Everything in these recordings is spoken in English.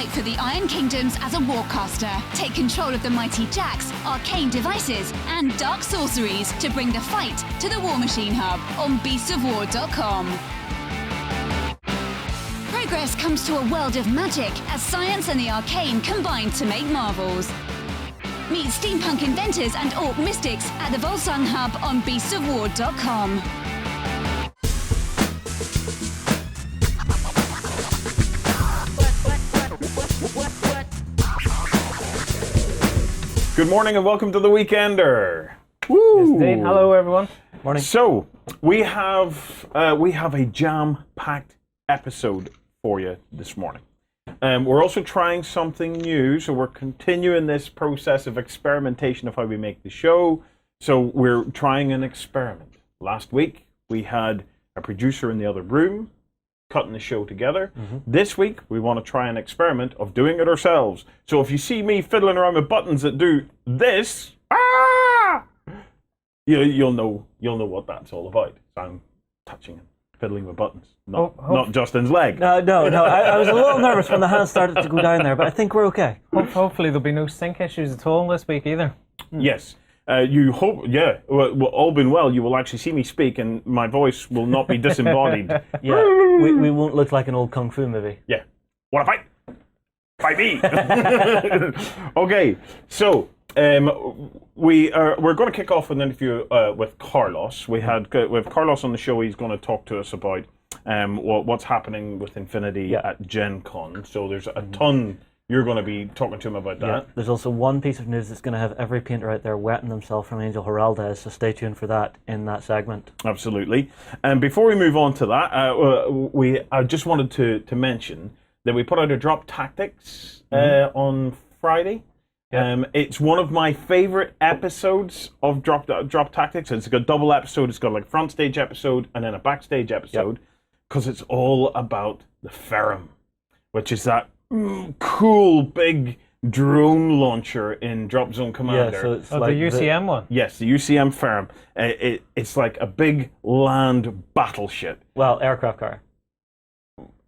Fight for the Iron Kingdoms as a warcaster. Take control of the mighty jacks, arcane devices, and dark sorceries to bring the fight to the War Machine Hub on beastsofwar.com. Progress comes to a world of magic as science and the arcane combine to make marvels. Meet steampunk inventors and orc mystics at the Volsung Hub on beastsofwar.com. Good morning and welcome to the Weekender. Woo! Yes, hello everyone. Morning. So we have a jam-packed episode for you this morning. We're also trying something new, so we're continuing this process of experimentation of how we make the show. So we're trying an experiment. Last week we had a producer in the other room cutting the show together. This week we want to try an experiment of doing it ourselves. So if you see me fiddling around with buttons that do this, you'll know what that's all about. I'm touching and fiddling with buttons, not Justin's leg. No. I was a little nervous when the hands started to go down there, but I think we're okay. Hopefully there'll be no sync issues at all this week either. Yes. You hope, yeah. Well, all been well, you will actually see me speak, and my voice will not be disembodied. Yeah, we won't look like an old kung fu movie. Yeah. Want to fight? Fight me. Okay. So we're going to kick off with an interview with Carlos. We have Carlos on the show. He's going to talk to us about what's happening with Infinity at Gen Con. So there's a ton. You're going to be talking to him about that. Yeah. There's also one piece of news that's going to have every painter out there wetting themselves from Angel Heraldez, so stay tuned for that in that segment. Absolutely. And before we move on to that, I just wanted to mention that we put out a Drop Tactics on Friday. Yep. It's one of my favorite episodes of Drop Tactics. It's got a double episode. It's got like a front stage episode and then a backstage episode, because it's all about the Ferrum, which is that cool big drone launcher in Drop Zone Commander. Yeah, so it's like the UCM one? Yes, the UCM Ferrum. It's like a big land battleship. Well, aircraft carrier.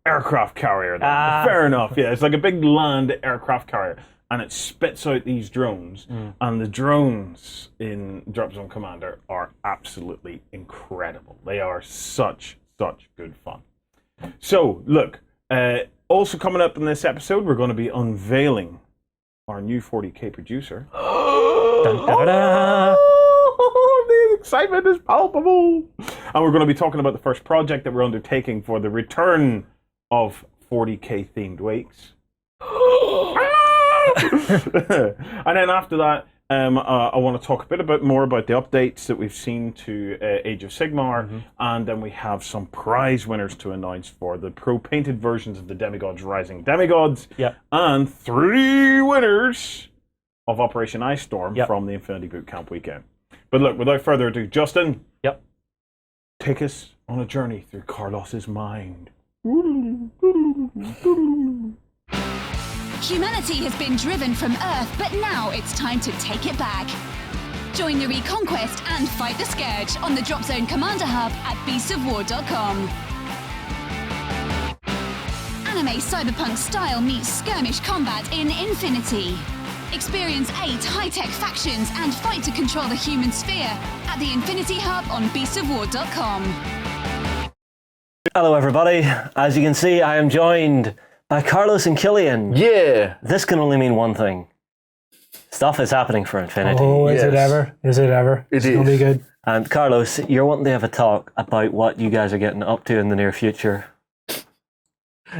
Aircraft carrier. Fair enough, yeah. It's like a big land aircraft carrier. And it spits out these drones. And the drones in Drop Zone Commander are absolutely incredible. They are such good fun. So, look, also coming up in this episode, we're going to be unveiling our new 40k producer. Dun, da, da, da. The excitement is palpable. And we're going to be talking about the first project that we're undertaking for the return of 40k themed weeks. And then after that, I want to talk a bit more about the updates that we've seen to Age of Sigmar, and then we have some prize winners to announce for the pro-painted versions of the Demigods Rising Demigods, and 3 winners of Operation Ice Storm from the Infinity Bootcamp weekend. But look, without further ado, Justin, take us on a journey through Carlos's mind. Humanity has been driven from Earth, but now it's time to take it back. Join the Reconquest and fight the Scourge on the Drop Zone Commander Hub at beastsofwar.com. Anime cyberpunk style meets skirmish combat in Infinity. Experience 8 high-tech factions and fight to control the human sphere at the Infinity Hub on beastsofwar.com. Hello everybody. As you can see, I am joined by Carlos and Killian. Yeah. This can only mean one thing. Stuff is happening for Infinity. Oh, is it ever? Is it ever? It's going to be good. And Carlos, you're wanting to have a talk about what you guys are getting up to in the near future.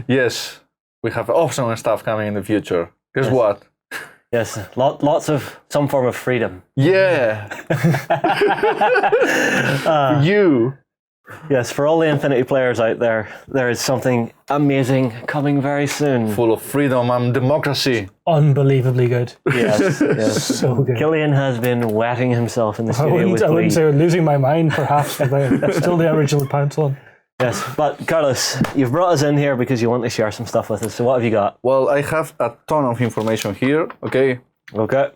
Yes. We have awesome stuff coming in the future. Guess what? Yes, lots of some form of freedom. Yeah. You. Yes, for all the Infinity players out there, there is something amazing coming very soon. Full of freedom and democracy. Unbelievably good. Yes, yes. So good. Killian has been wetting himself in the studio with I wouldn't glee. say losing my mind, perhaps, but still the original pencil. Yes, but Carlos, you've brought us in here because you want to share some stuff with us. So what have you got? Well, I have a ton of information here, okay? Okay.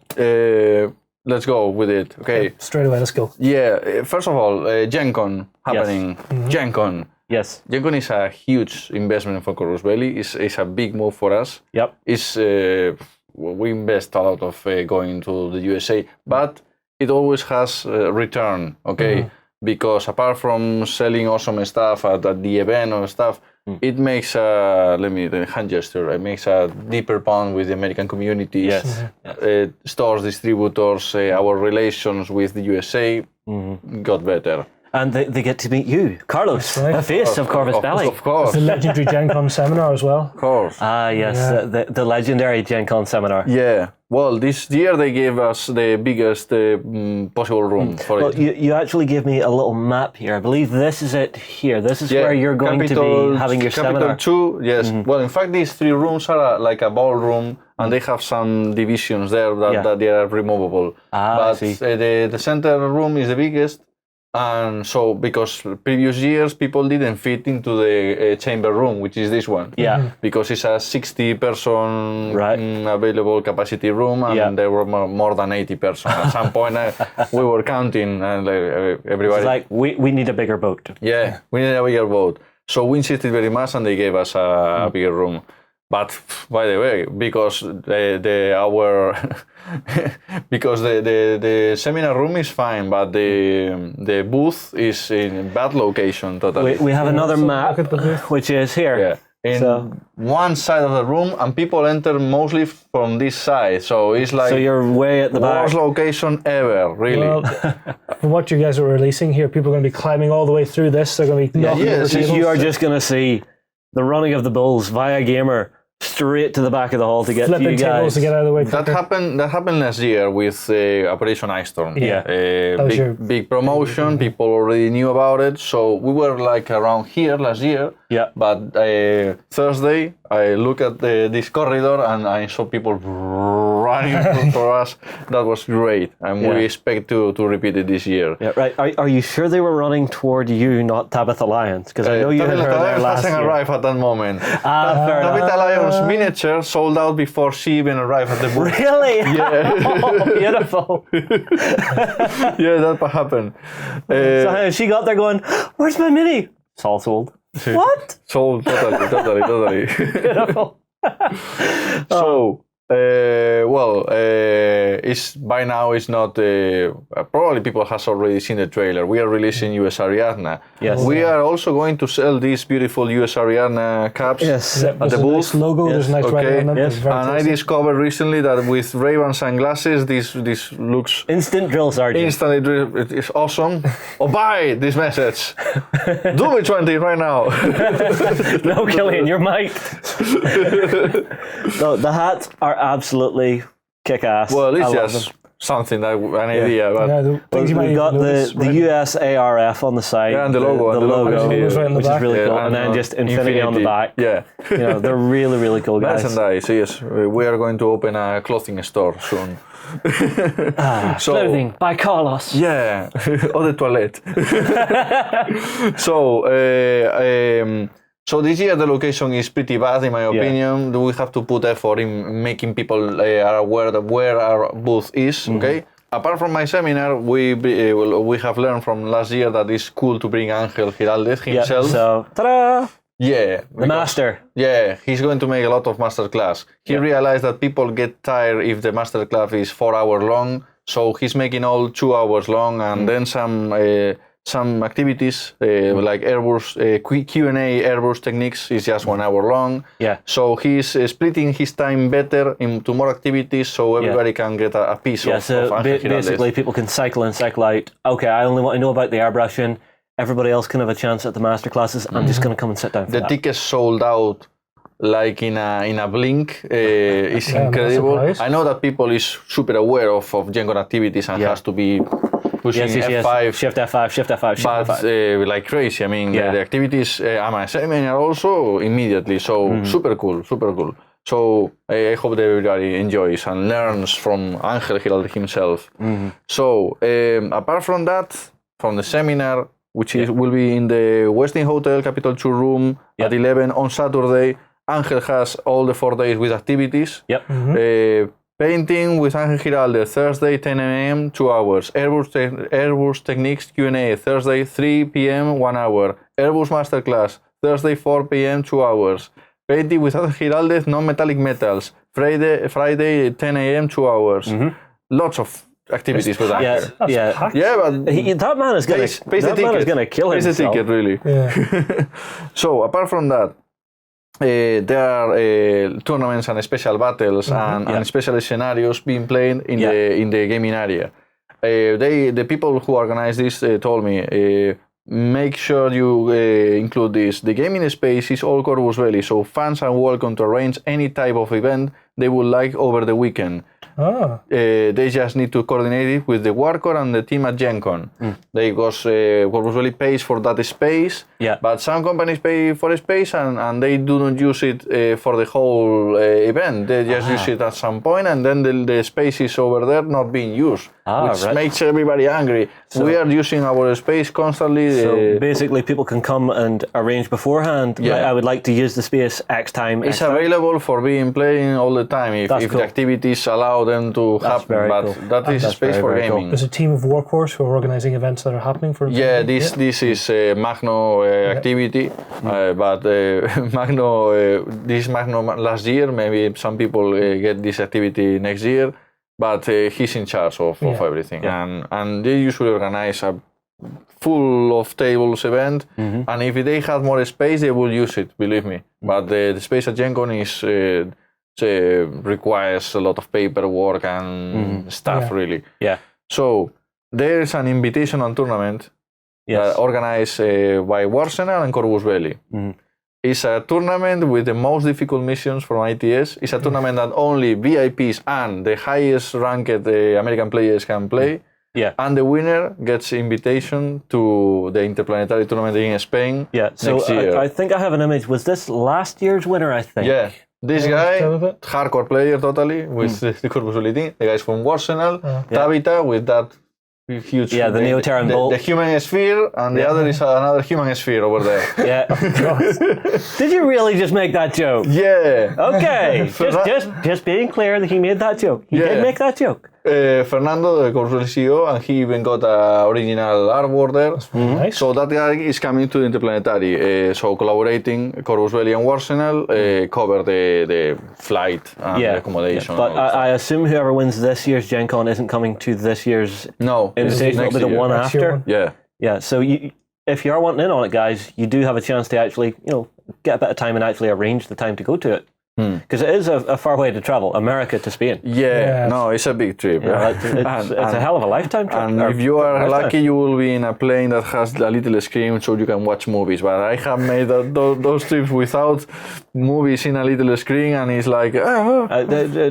let's go with it. Okay. Straight away, let's go. Yeah. First of all, Gen Con happening. Gen Con. Yes. Gen Con is a huge investment for Corvus Belli. It's a big move for us. Yep. We invest a lot of going to the USA, but it always has return. Okay. Because apart from selling awesome stuff at the event or stuff, it makes the hand gesture. It makes a deeper bond with the American communities, stores, distributors. Our relations with the USA got better. And they get to meet you, Carlos, right. the face of Corvus Belli. Of course. The legendary Gen Con seminar as well. Of course. Ah, yes, the legendary Gen Con seminar. Yeah. Well, this year they gave us the biggest possible room for Well, it. you actually gave me a little map here. I believe this is it here. This is where you're going to be having your Capital seminar. 2, yes. Well, in fact, these 3 rooms are like a ballroom, and they have some divisions there that they are removable. I But see. the center room is the biggest. And so, because previous years people didn't fit into the chamber room, which is this one. Yeah. Because it's a 60-person Right. available capacity room, and there were more than 80 persons. At some point, we were counting, and everybody. It's like, we need a bigger boat. Yeah, we need a bigger boat. So we insisted very much, and they gave us a bigger room. But by the way, because the seminar room is fine, but the booth is in bad location totally. We have another map, look at the booth. which is here. Yeah. In one side of the room, and people enter mostly from this side. So it's like So you're way at the back. worst location ever, really. Well, from what you guys are releasing here, people are going to be climbing all the way through this. They're going to be knocking over yes, tables. You are just going to see the running of the bulls via Gamer straight to the back of the hall to get to flipping you tables guys. to get out of the way That quicker. happened last year with Operation Ice Storm. Yeah. That was your- Big promotion. People already knew about it, so we were like around here last year. Yeah. But Thursday, I look at this corridor and I saw people running for us. That was great, and we expect to repeat it this year. Yeah, right. Are you sure they were running toward you, not Tabitha Lions? Because I know you had her there last hasn't year. arrived at that moment. Fair enough. Tabitha Lion's miniature sold out before she even arrived at the booth. Really? Yeah. Oh, beautiful. Yeah, that happened. So she got there going, where's my mini? It's all sold. What? Sold totally. Beautiful. So, it's by now it's not. Probably people has already seen the trailer. We are releasing USAriadna. Yes. We are also going to sell these beautiful USAriadna caps Yes. Yeah, at there's the a booth. nice logo. There's a nice writing on them. Yes. It's very And I tasty. discovered recently that with Ray-Ban sunglasses, this looks Instant drill sergeant. instantly. It is awesome. Oh, buy this message. Do me 20 right now. No, Killian, you're mic'd. No, the hats are absolutely kick-ass. Well, I it's love just them. something that an idea. But Yeah, the things you might We've got even the notice right- USARF on the side. Yeah, and the logo. The and the logo, Logo's right in the which back. is really Yeah, cool. And then just Infinity on the back. Yeah. You know, they're really, really cool guys. Merchandise, yes. We are going to open a clothing store soon. So, Clothing by Carlos. yeah, or the toilet. So this year the location is pretty bad in my opinion. We have to put effort in making people are aware of where our booth is. Okay. Apart from my seminar, we have learned from last year that it's cool to bring Angel Giraldez Yeah, himself. so, ta-da! Yeah, The master. Yeah, he's going to make a lot of masterclass. He realized that people get tired if the masterclass is 4 hours long, so he's making all 2 hours long, and then some activities like airburst Q&A airburst techniques is just 1 hour long. Yeah. So he's splitting his time better into more activities, so everybody can get a piece Yeah, of so Angel Giraldez. basically people can cycle in, cycle out. Okay, I only want to know about the airbrushing. Everybody else can have a chance at the master classes. I'm just going to come and sit down for The that. tickets sold out like in a blink. It's Yeah, I'm not incredible. surprised. I know that people is super aware of Gen Con activities and has to be pushing Yes. F5, Shift F5, Shift F5, Shift but F5. like crazy. I mean, Yeah. the activities. I'm a seminar also immediately. So super cool. So I hope that everybody enjoys and learns from Angel Giraldez himself. So apart from that, from the seminar, which will be in the Westin Hotel, Capital 2 room at 11 on Saturday. Angel has all the 4 days with activities. Yep. Painting with Angel Giralde, Thursday, 10 a.m., 2 hours. Airbus Techniques Q&A, Thursday, 3 p.m., 1 hour. Airbus Masterclass, Thursday, 4 p.m., 2 hours. Painting with Angel Giralde, non-metallic metals, Friday, 10 a.m., 2 hours. Lots of activities with that. Yeah. Yeah, but That man is gonna. That man is gonna kill Pays himself. the ticket, really. Yeah. So apart from that, there are tournaments and special battles and special scenarios being played in the gaming area. The people who organize this told me, make sure you include this. The gaming space is all Corvus Belli, so fans are welcome to arrange any type of event they would like over the weekend. They just need to coordinate it with the Warcore and the team at Gen Con. Because Corvus Belli pays for that space, but some companies pay for a space and they do not use it for the whole event. They just use it at some point, and then the space is over there not being used, which makes everybody angry. So we are using our space constantly. So basically, people can come and arrange beforehand. Like, I would like to use the space X time. It's available for being playing all the time if the activities allow them to happen. But that is a space for gaming. There's a team of workhorse who are organizing events that are happening for. Yeah, this is a Magno activity, but Magno this Magno last year. Maybe some people get this activity next year, but he's in charge of everything, and they usually organize a full of tables event, and if they have more space, they will use it. Believe me, but the space at Gen Con is. Requires a lot of paperwork and stuff, really. Yeah. So there's an invitational tournament organized by Warsenal and Corvus Belli. It's a tournament with the most difficult missions from ITS. It's a tournament that only VIPs and the highest ranked American players can play. Yeah. And the winner gets invitation to the Interplanetary Tournament in Spain next year. I think I have an image. Was this last year's winner, I think? Yeah. This guy, hardcore player totally, with the Corvus Belli team. The guys from Warsenal, Tabitha with that huge... Yeah, the Neoterran bolt. The human sphere, and the other is another human sphere over there. Did you really just make that joke? Yeah. Okay, just being clear that he made that joke. He did make that joke. Fernando, the Corvus Belli CEO, and he even got an original artwork there. Nice. So that guy is coming to the Interplanetary. So collaborating, Corvus Belli and Warsenal cover the flight and the accommodation. But I assume whoever wins this year's Gen Con isn't coming to this year's invitation. It'll be the one after. Yeah. So if you are wanting in on it, guys, you do have a chance to actually, get a bit of time and actually arrange the time to go to it. Because it is a far way to travel, America to Spain. Yeah, no, it's a big trip. It's a hell of a lifetime trip. And if you are lucky, you will be in a plane that has a little screen so you can watch movies. But I have made those trips without movies in a little screen, and it's like...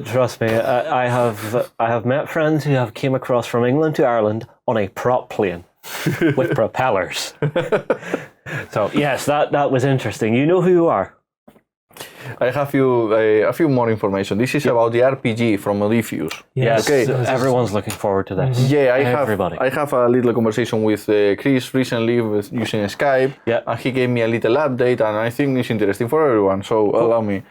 Trust me, I have met friends who have came across from England to Ireland on a prop plane with propellers. So yes, that was interesting. You know who you are. I have a few more information. This is about the RPG from Odysseus. Yes, okay. So everyone's looking forward to this. Yeah, I have a little conversation with Chris recently using Skype, and he gave me a little update, and I think it's interesting for everyone, so allow me.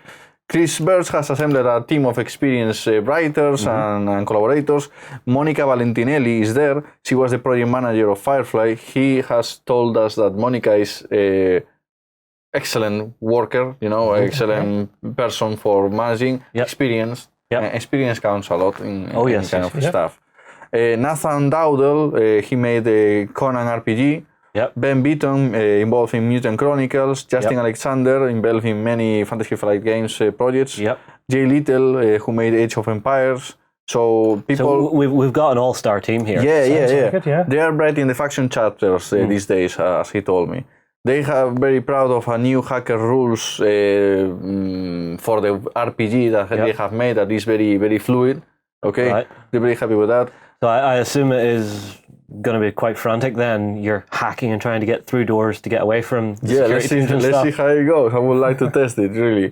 Chris Birch has assembled a team of experienced writers and collaborators. Monica Valentinelli is there. She was the project manager of Firefly. He has told us that Monica is excellent worker, excellent person for managing, experience. Experience counts a lot in kind of stuff. Nathan Dowdell, he made the Conan RPG. Ben Beaton, involved in Mutant Chronicles. Justin Alexander, involved in many Fantasy Flight Games projects. Jay Little, who made Age of Empires. So we've got an all-star team here. Yeah. They are writing the faction chapters these days, as he told me. They are very proud of a new hacker rules for the RPG that they have made that is very, very fluid. Okay, they're very happy with that. So I assume it is going to be quite frantic then. You're hacking and trying to get through doors to get away from security teams and stuff. Let's see how it goes. I would like to test it, really.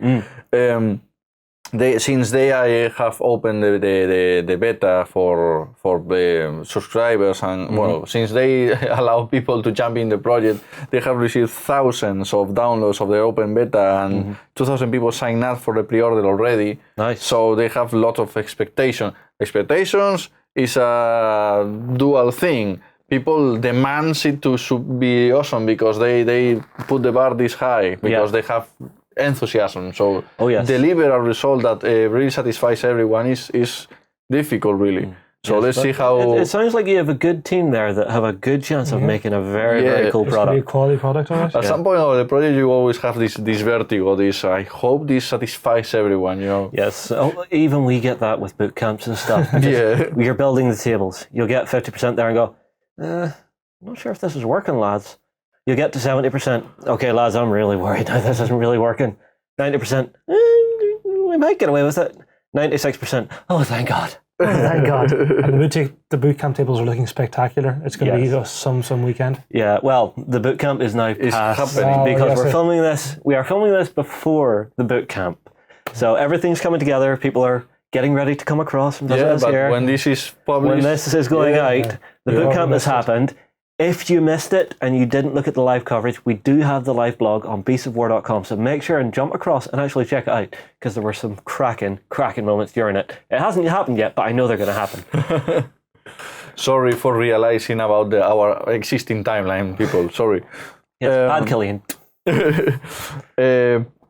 since they have opened the beta for the subscribers and since they allow people to jump in the project, they have received thousands of downloads of their open beta and 2,000 people signed up for the pre-order already. Nice. So they have a lot of expectation. Expectations is a dual thing. People demand it to be awesome because they put the bar this high because they have enthusiasm. So deliver a result that really satisfies everyone is difficult, really. So let's see how. It sounds like you have a good team there that have a good chance of making a very cool product. Be a quality product on it. At some point of the project, you always have this vertigo. I hope this satisfies everyone. Yes. Even we get that with boot camps and stuff. You're building the tables. You'll get 50% there and go, I'm not sure if this is working, lads. You get to 70%. Okay, lads, I'm really worried now. This isn't really working. 90%. We might get away with it. 96%. Oh, thank God. Oh, thank God. And the boot camp tables are looking spectacular. It's going to be some weekend. Yeah, well, the boot camp is now past because we're filming this. We are filming this before the boot camp. So everything's coming together. People are getting ready to come across and visit us here. When this is published, when this is going out, the boot camp has happened. If you missed it and you didn't look at the live coverage, we do have the live blog on beastsofwar.com, so make sure and jump across and actually check it out, because there were some cracking moments during it. It hasn't happened yet, but I know they're going to happen. Sorry for realizing about our existing timeline, people. Sorry. Yes, bad Killian.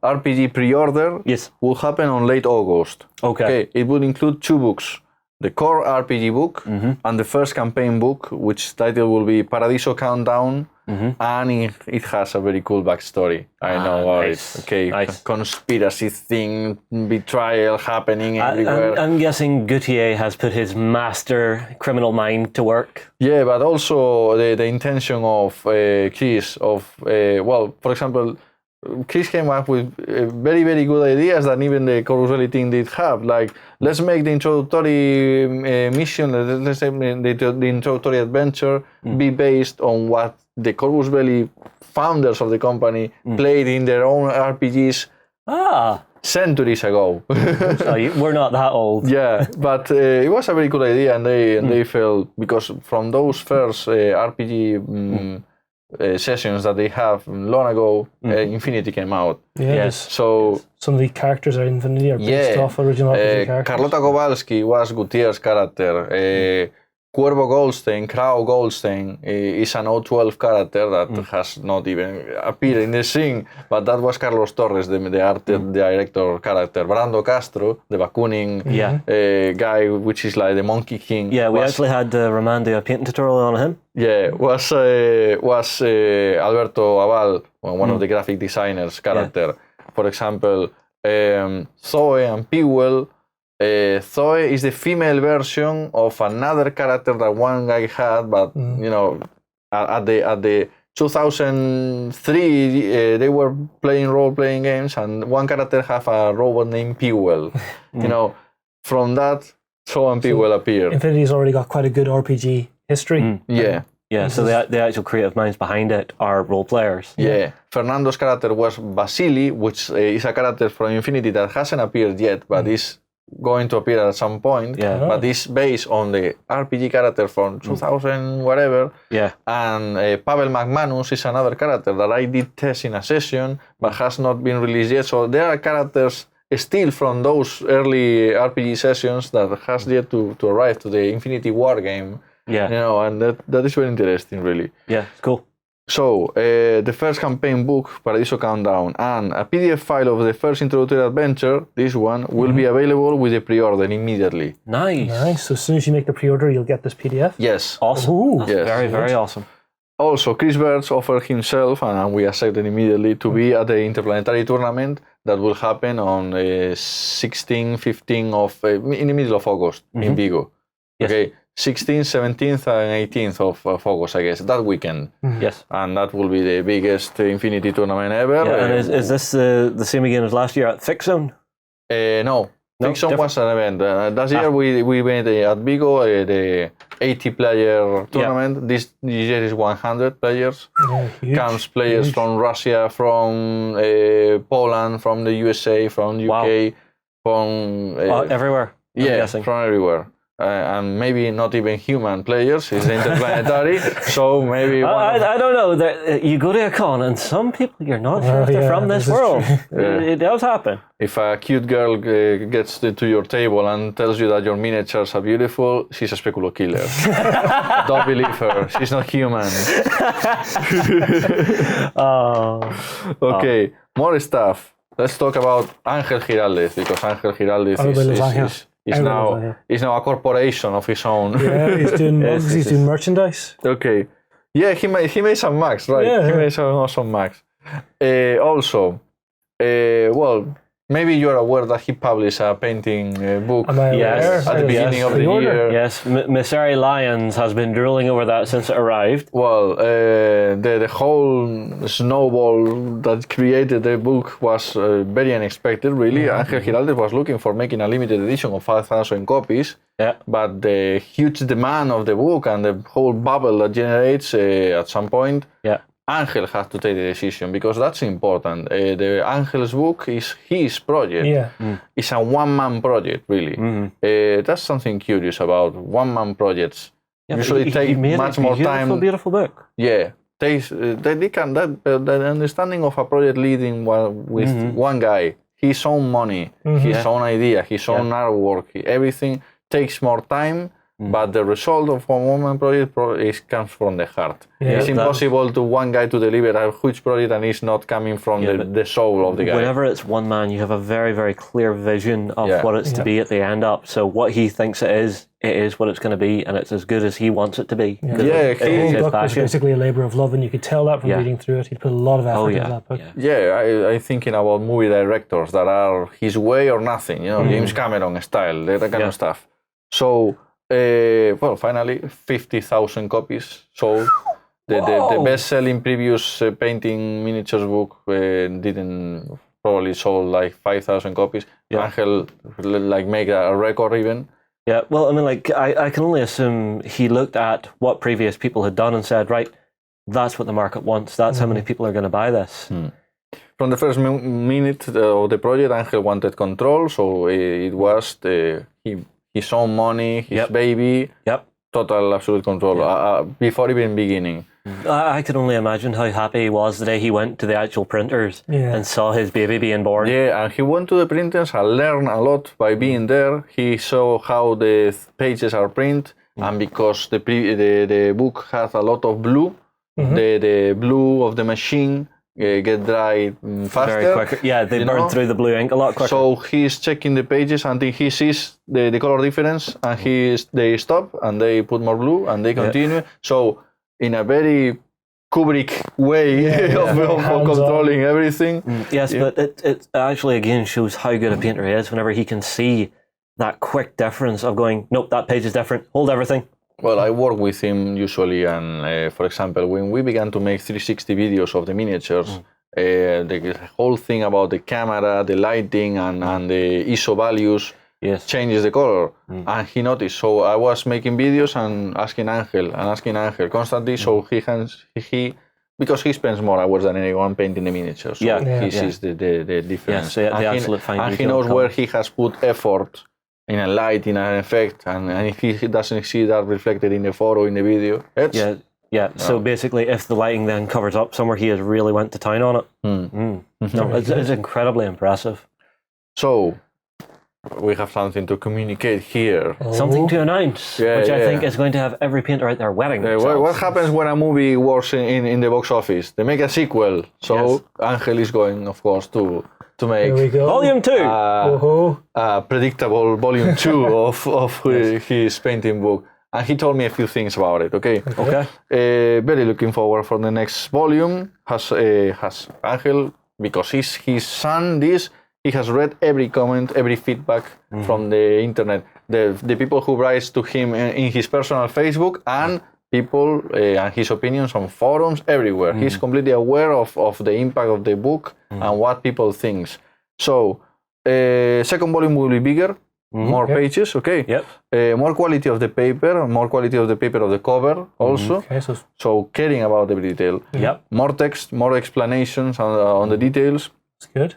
RPG pre-order will happen on late August. Okay. It will include 2 books. The core RPG book and the first campaign book, which title will be Paradiso Countdown, and it has a very cool backstory. I know nice. Nice. Conspiracy thing, betrayal happening everywhere. I'm guessing Gautier has put his master criminal mind to work. Yeah, but also the intention of Chris for example, Chris came up with very, very good ideas that even the Corvus Belli team did have. Like, let's make the introductory mission, let's say the introductory adventure, be based on what the Corvus Belli founders of the company played in their own RPGs centuries ago. So we're not that old. Yeah, but it was a very good idea, and they felt, because from those first RPG sessions that they have long ago, Infinity came out. So some of the characters are Infinity are based off original RPG characters. Carlota Kowalski was Gutierrez's character. Cuervo Goldstein, Crow Goldstein, is an O12 character that has not even appeared in the scene, but that was Carlos Torres, the art director character. Brando Castro, the bacooning guy, which is like the Monkey King. Yeah, we actually had Romando a painting tutorial on him. Yeah, was Alberto Aval, one of the graphic designers character. For example, Zoe and Pewell. Zoe is the female version of another character that one guy had, but at the 2003 they were playing role-playing games, and one character have a robot named Pewell. From that, Zoe and Pewell appeared. Infinity's already got quite a good RPG history. Yeah, so the actual creative minds behind it are role players. Yeah. Fernando's character was Vasily, which is a character from Infinity that hasn't appeared yet, but is going to appear at some point. But is based on the RPG character from 2000 whatever. And Pavel McManus is another character that I did test in a session, but has not been released yet. So there are characters still from those early RPG sessions that has yet to arrive to the Infinity War game. And that is very interesting, really. Yeah, it's cool. So, the first campaign book, Paradiso Countdown, and a PDF file of the first introductory adventure, this one, will be available with the pre-order immediately. Nice. So as soon as you make the pre-order, you'll get this PDF? Yes. Awesome. Ooh. That's very, very awesome. Also, Chris Birch offered himself, and we accepted immediately, to be at the Interplanetary Tournament that will happen on 16, 15 of, in the middle of August, in Vigo. Yes. Okay. 16th, 17th, and 18th of August, I guess, that weekend. Yes. And that will be the biggest Infinity tournament ever. Yeah, and is this the same again as last year at Fix Zone? No. Fix Zone was an event. Last year we went at Vigo, the 80-player tournament. This year is 100 players. Comes players from Russia, from Poland, from the USA, from UK. from everywhere. From everywhere. And maybe not even human players. It's interplanetary, so maybe. I don't know. You go to a con, and some people you're not sure if they're from this world. It does happen. If a cute girl gets to your table and tells you that your miniatures are beautiful, she's a speculo killer. Don't believe her. She's not human. Okay, more stuff. Let's talk about Ángel Giraldez, because Ángel Giraldez is now a corporation of his own. Yeah, he's doing mugs, he's doing merchandise. Okay. Yeah, he made some mugs, right? Yeah, he made some awesome mugs. Also, well, maybe you're aware that he published a painting book at the beginning of the year. Yes, Messari Lyons has been drooling over that since it arrived. Well, the whole snowball that created the book was very unexpected, really. Ángel Giraldez was looking for making a limited edition of 5,000 copies, but the huge demand of the book and the whole bubble that generates at some point, Ángel has to take the decision, because that's important. The Ángel's book is his project. It's a one-man project, really. That's something curious about one-man projects. Usually take much more time. Beautiful book. Yeah, takes the understanding of a project leading with one guy, his own money, his own idea, his own artwork, everything takes more time. But the result of a one-man project comes from the heart. It's impossible to one guy to deliver a huge project and it's not coming from the soul of the guy. Whenever it's one man, you have a very, very clear vision of what it's to be at the end up. So what he thinks it is what it's going to be, and it's as good as he wants it to be. The book was basically a labour of love, and you could tell that from reading through it. He put a lot of effort into that book. I'm thinking about movie directors that are his way or nothing, James Cameron style, that kind of stuff. So, finally, 50,000 copies sold. The best-selling previous painting miniatures book didn't probably sold like 5,000 copies. Ángel make a record even. Yeah, well, I mean, I can only assume he looked at what previous people had done and said, right, that's what the market wants. That's how many people are going to buy this. From the first minute of the project, Ángel wanted control, so it was his own money, his baby, total absolute control before even beginning. I can only imagine how happy he was the day he went to the actual printers and saw his baby being born. Yeah, and he went to the printers and learned a lot by being there. He saw how the pages are printed, and because the book has a lot of blue, the blue of the machine get dry faster. Very quicker. Yeah, they burn through the blue ink a lot quicker. So he's checking the pages until he sees the color difference, and they stop and they put more blue and they continue. So in a very Kubrick way of controlling everything. Yes, but it actually again shows how good a painter he is whenever he can see that quick difference of going, nope, that page is different, hold everything. Well, I work with him usually, and for example, when we began to make 360 videos of the miniatures, the whole thing about the camera, the lighting, and the ISO values changes the color. And he noticed. So I was making videos and asking Ángel constantly. So he because he spends more hours than anyone painting the miniatures. So he sees the difference. The absolute fine and he knows where he has put effort in a light, in an effect, and if he doesn't see that reflected in the photo, in the video, So basically, if the lighting then covers up somewhere, he has really went to town on it. No, it's incredibly impressive. So we have something to communicate here. Something to announce, which I think is going to have every painter out there wetting themselves. What happens when a movie works in the box office? They make a sequel. So Ángel is going, of course, to make Volume 2. Predictable Volume 2 of his painting book. And he told me a few things about it, okay? Very looking forward for the next volume. Has Ángel, because he's his son, he has read every comment, every feedback from the internet. The people who write to him in his personal Facebook, and people and his opinions on forums everywhere. He's completely aware of the impact of the book and what people think. So, second volume will be bigger, more pages, more quality of the paper, more quality of the paper of the cover also. So caring about every detail. More text, more explanations on the details. It's good.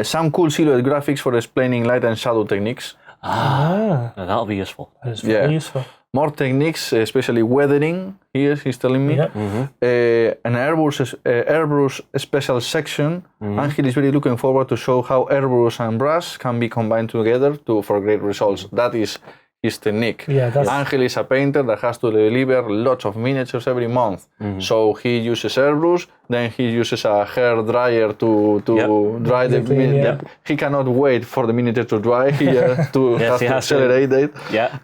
Some cool silhouette graphics for explaining light and shadow techniques. Now that'll be useful. That is very useful. More techniques, especially weathering. He's telling me. An airbrush special section. Angel is very looking forward to show how airbrush and brush can be combined together for great results. That is his technique. Angel is a painter that has to deliver lots of miniatures every month. So he uses airbrush, then he uses a hair dryer to dry the miniature. He cannot wait for the miniature to dry. He has to accelerate it.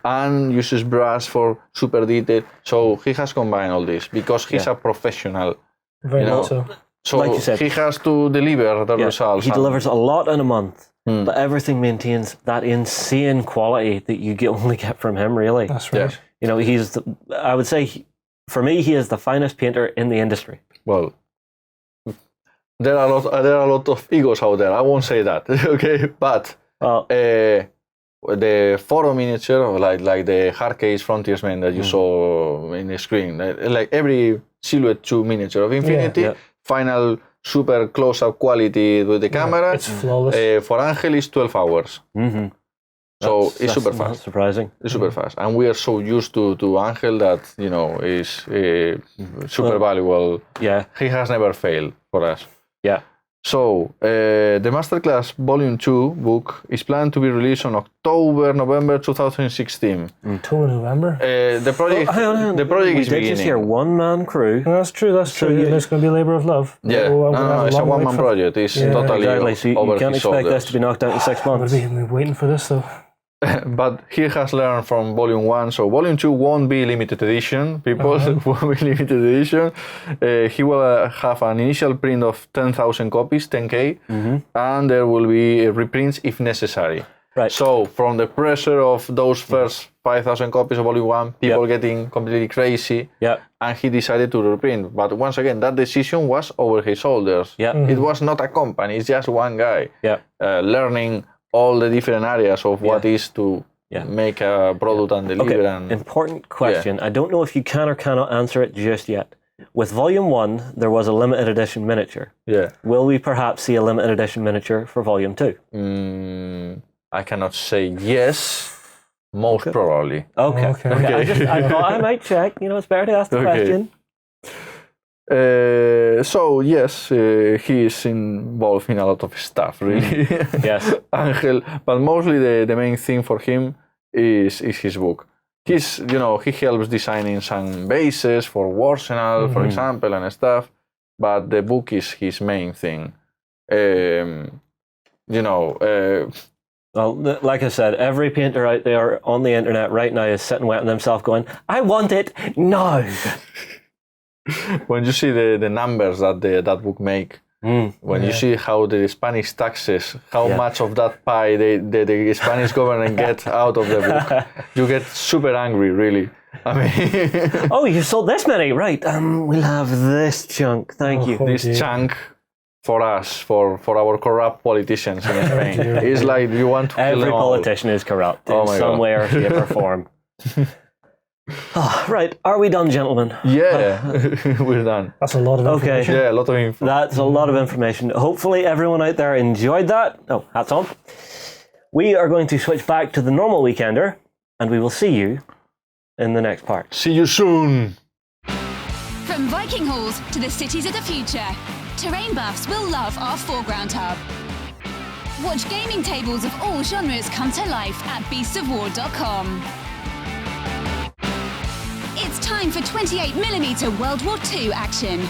And uses brush for super detail. So he has combined all this because he's a professional. Very much so. So like you said, he has to deliver the results. He delivers a lot in a month. But everything maintains that insane quality that you only get from him, really. That's right. You know, I would say, for me, he is the finest painter in the industry. Well, there are a lot of egos out there. I won't say that, okay? But the photo miniature, like the Hardcase Frontiersman that you saw in the screen, like every Silhouette 2 miniature of Infinity, final super close-up quality with the camera. It's flawless. For Angel, it's 12 hours. So it's super fast. That's surprising. It's super fast. And we are so used to Angel that, is super valuable. Yeah. He has never failed for us. Yeah. So, the Masterclass Volume 2 book is planned to be released on November 2016. October, November? The project, the project is beginning. We did just hear one-man crew. No, that's true. And it's going to be a labour of love. Yeah, it's a one-man project. It's totally exactly. So you can't expect this to be knocked out in 6 months. We're waiting for this, though. But he has learned from Volume 1, so Volume 2 won't be limited edition, people. Won't be limited edition. He will have an initial print of 10,000 copies, 10K, and there will be reprints if necessary. Right. So, from the pressure of those first 5,000 copies of Volume 1, people getting completely crazy, and he decided to reprint. But once again, that decision was over his shoulders. It was not a company, it's just one guy learning all the different areas of what is to make a product and deliver. Okay. Important question. I don't know if you can or cannot answer it just yet. With Volume 1, there was a limited edition miniature. Will we perhaps see a limited edition miniature for Volume 2? I cannot say yes. Most probably. Okay. I thought I might check. It's better to ask the question. So yes, he is involved in a lot of stuff, really. Yes, Angel. But mostly the main thing for him is his book. He helps designing some bases for Arsenal, for example, and stuff. But the book is his main thing. Well, like I said, every painter out there on the internet right now is sitting wetting themselves, going, "I want it now." When you see the numbers that that book make, when you see how the Spanish taxes, how much of that pie the Spanish government get out of the book, you get super angry, really. I mean, oh, you sold this many, right? We'll have this chunk. Thank you. This chunk for us, for our corrupt politicians in Spain. It's like you want to kill every them all. politician is corrupt in some way or shape or form. Right, are we done, gentlemen? Yeah, we're done. That's a lot of information. Yeah, a lot of info. That's a lot of information. Hopefully everyone out there enjoyed that. Oh, hats on. We are going to switch back to the normal weekender, and we will see you in the next part. See you soon! From Viking halls to the cities of the future, terrain buffs will love our foreground hub. Watch gaming tables of all genres come to life at beastsofwar.com. It's time for 28mm World War II action.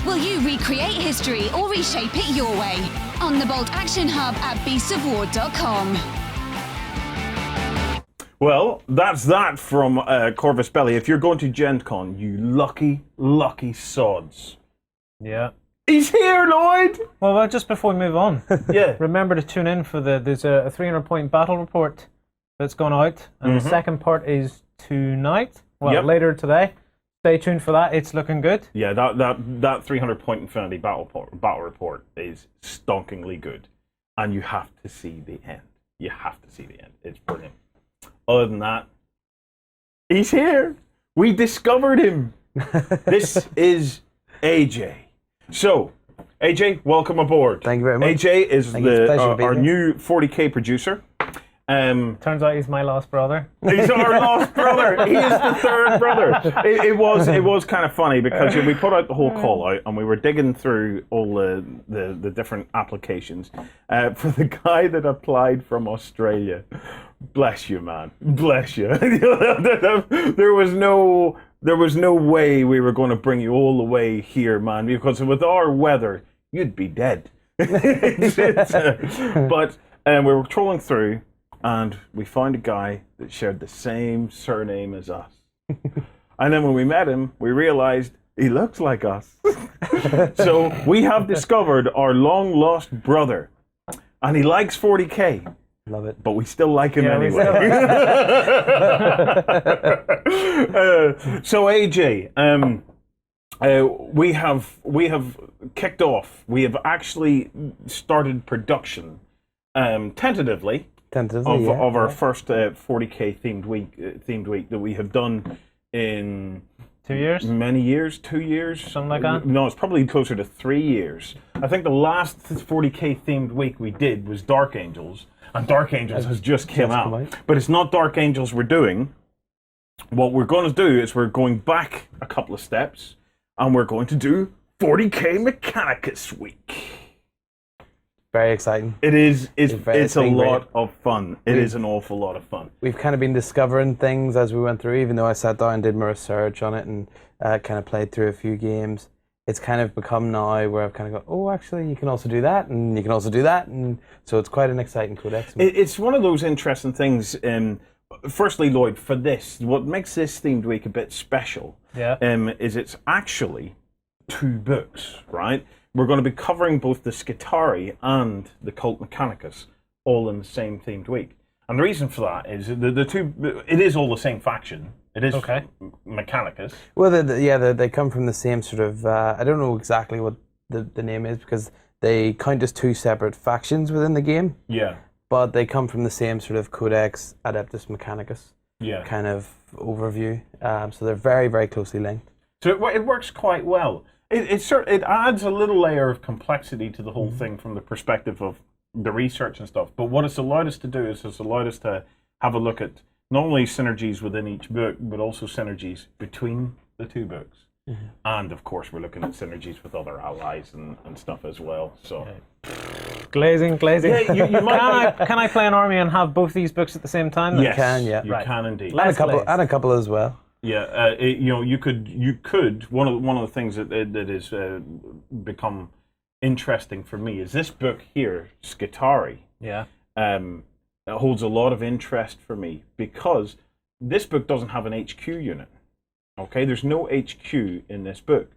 Will you recreate history or reshape it your way? On the Bolt Action Hub at beastsofwar.com. Well, that's that from Corvus Belli. If you're going to Gen Con, you lucky sods. Yeah. He's here, Lloyd! Well, just before we move on, remember to tune in for there's a 300-point battle report that's gone out, and the second part is tonight. Well, later today. Stay tuned for that. It's looking good. Yeah, that 300-point Infinity battle report is stonkingly good, and you have to see the end. You have to see the end. It's brilliant. Other than that, he's here. We discovered him. This is AJ. So, AJ, welcome aboard. Thank you very much. AJ is our new 40k producer. Turns out he's my lost brother. He's our lost brother. He is the third brother. It was kind of funny because we put out the whole call out and we were digging through all the different applications for the guy that applied from Australia. Bless you, man. Bless you. There was no way we were going to bring you all the way here, man, because with our weather, you'd be dead. But we were trolling through, and we found a guy that shared the same surname as us. And then when we met him, we realized he looks like us. So we have discovered our long-lost brother, and he likes 40k. Love it. But we still like him anyway. So AJ, we have kicked off. We have actually started production tentatively of our first 40k themed week that we have done in 2 years? Many years, 2 years. Something like that? No, it's probably closer to 3 years. I think the last 40k themed week we did was Dark Angels. And Dark Angels has just come out. But it's not Dark Angels we're doing. What we're going to do is we're going back a couple of steps and we're going to do 40k Mechanicus week. Very exciting. It is. It's a lot of fun. It is an awful lot of fun. We've kind of been discovering things as we went through, even though I sat down and did my research on it and kind of played through a few games. It's kind of become now where I've kind of gone, oh, actually, you can also do that, and you can also do that, and so it's quite an exciting codex. It's one of those interesting things. Firstly, Lloyd, for this, what makes this themed week a bit special is it's actually 2 books, right? We're going to be covering both the Skitarii and the Cult Mechanicus all in the same themed week. And the reason for that is the two, it is all the same faction. It is Mechanicus. Well, they come from the same sort of, I don't know exactly what the name is because they count as 2 separate factions within the game. Yeah. But they come from the same sort of Codex Adeptus Mechanicus kind of overview. So they're very, very closely linked. So it works quite well. It adds a little layer of complexity to the whole thing from the perspective of the research and stuff. But what it's allowed us to do is it's allowed us to have a look at not only synergies within each book, but also synergies between the 2 books. Mm-hmm. And of course, we're looking at synergies with other allies and stuff as well. So, glazing. Yeah, you might can I play an army and have both these books at the same time? Yes, you can. Yeah, you can indeed. And a couple as well. Yeah, you could. One of the things that is become interesting for me is this book here, Skitarii. Yeah. It holds a lot of interest for me because this book doesn't have an HQ unit. Okay, there's no HQ in this book.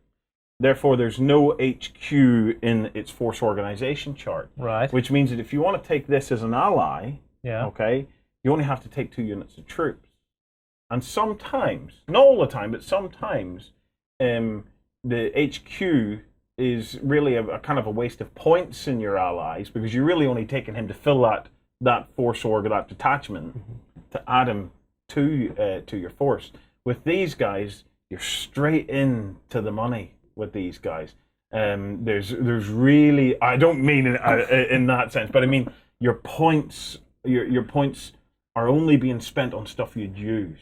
Therefore, there's no HQ in its force organization chart. Right. Which means that if you want to take this as an ally, okay, you only have to take 2 units of troops. And sometimes, not all the time, but sometimes, the HQ is really a kind of a waste of points in your allies because you're really only taking him to fill that force org or that detachment to add him to your force. With these guys, you're straight into the money with these guys. There's really, I don't mean in that sense, but I mean your points are only being spent on stuff you'd use.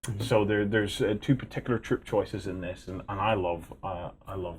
Mm-hmm. So there's 2 particular troop choices in this, and I love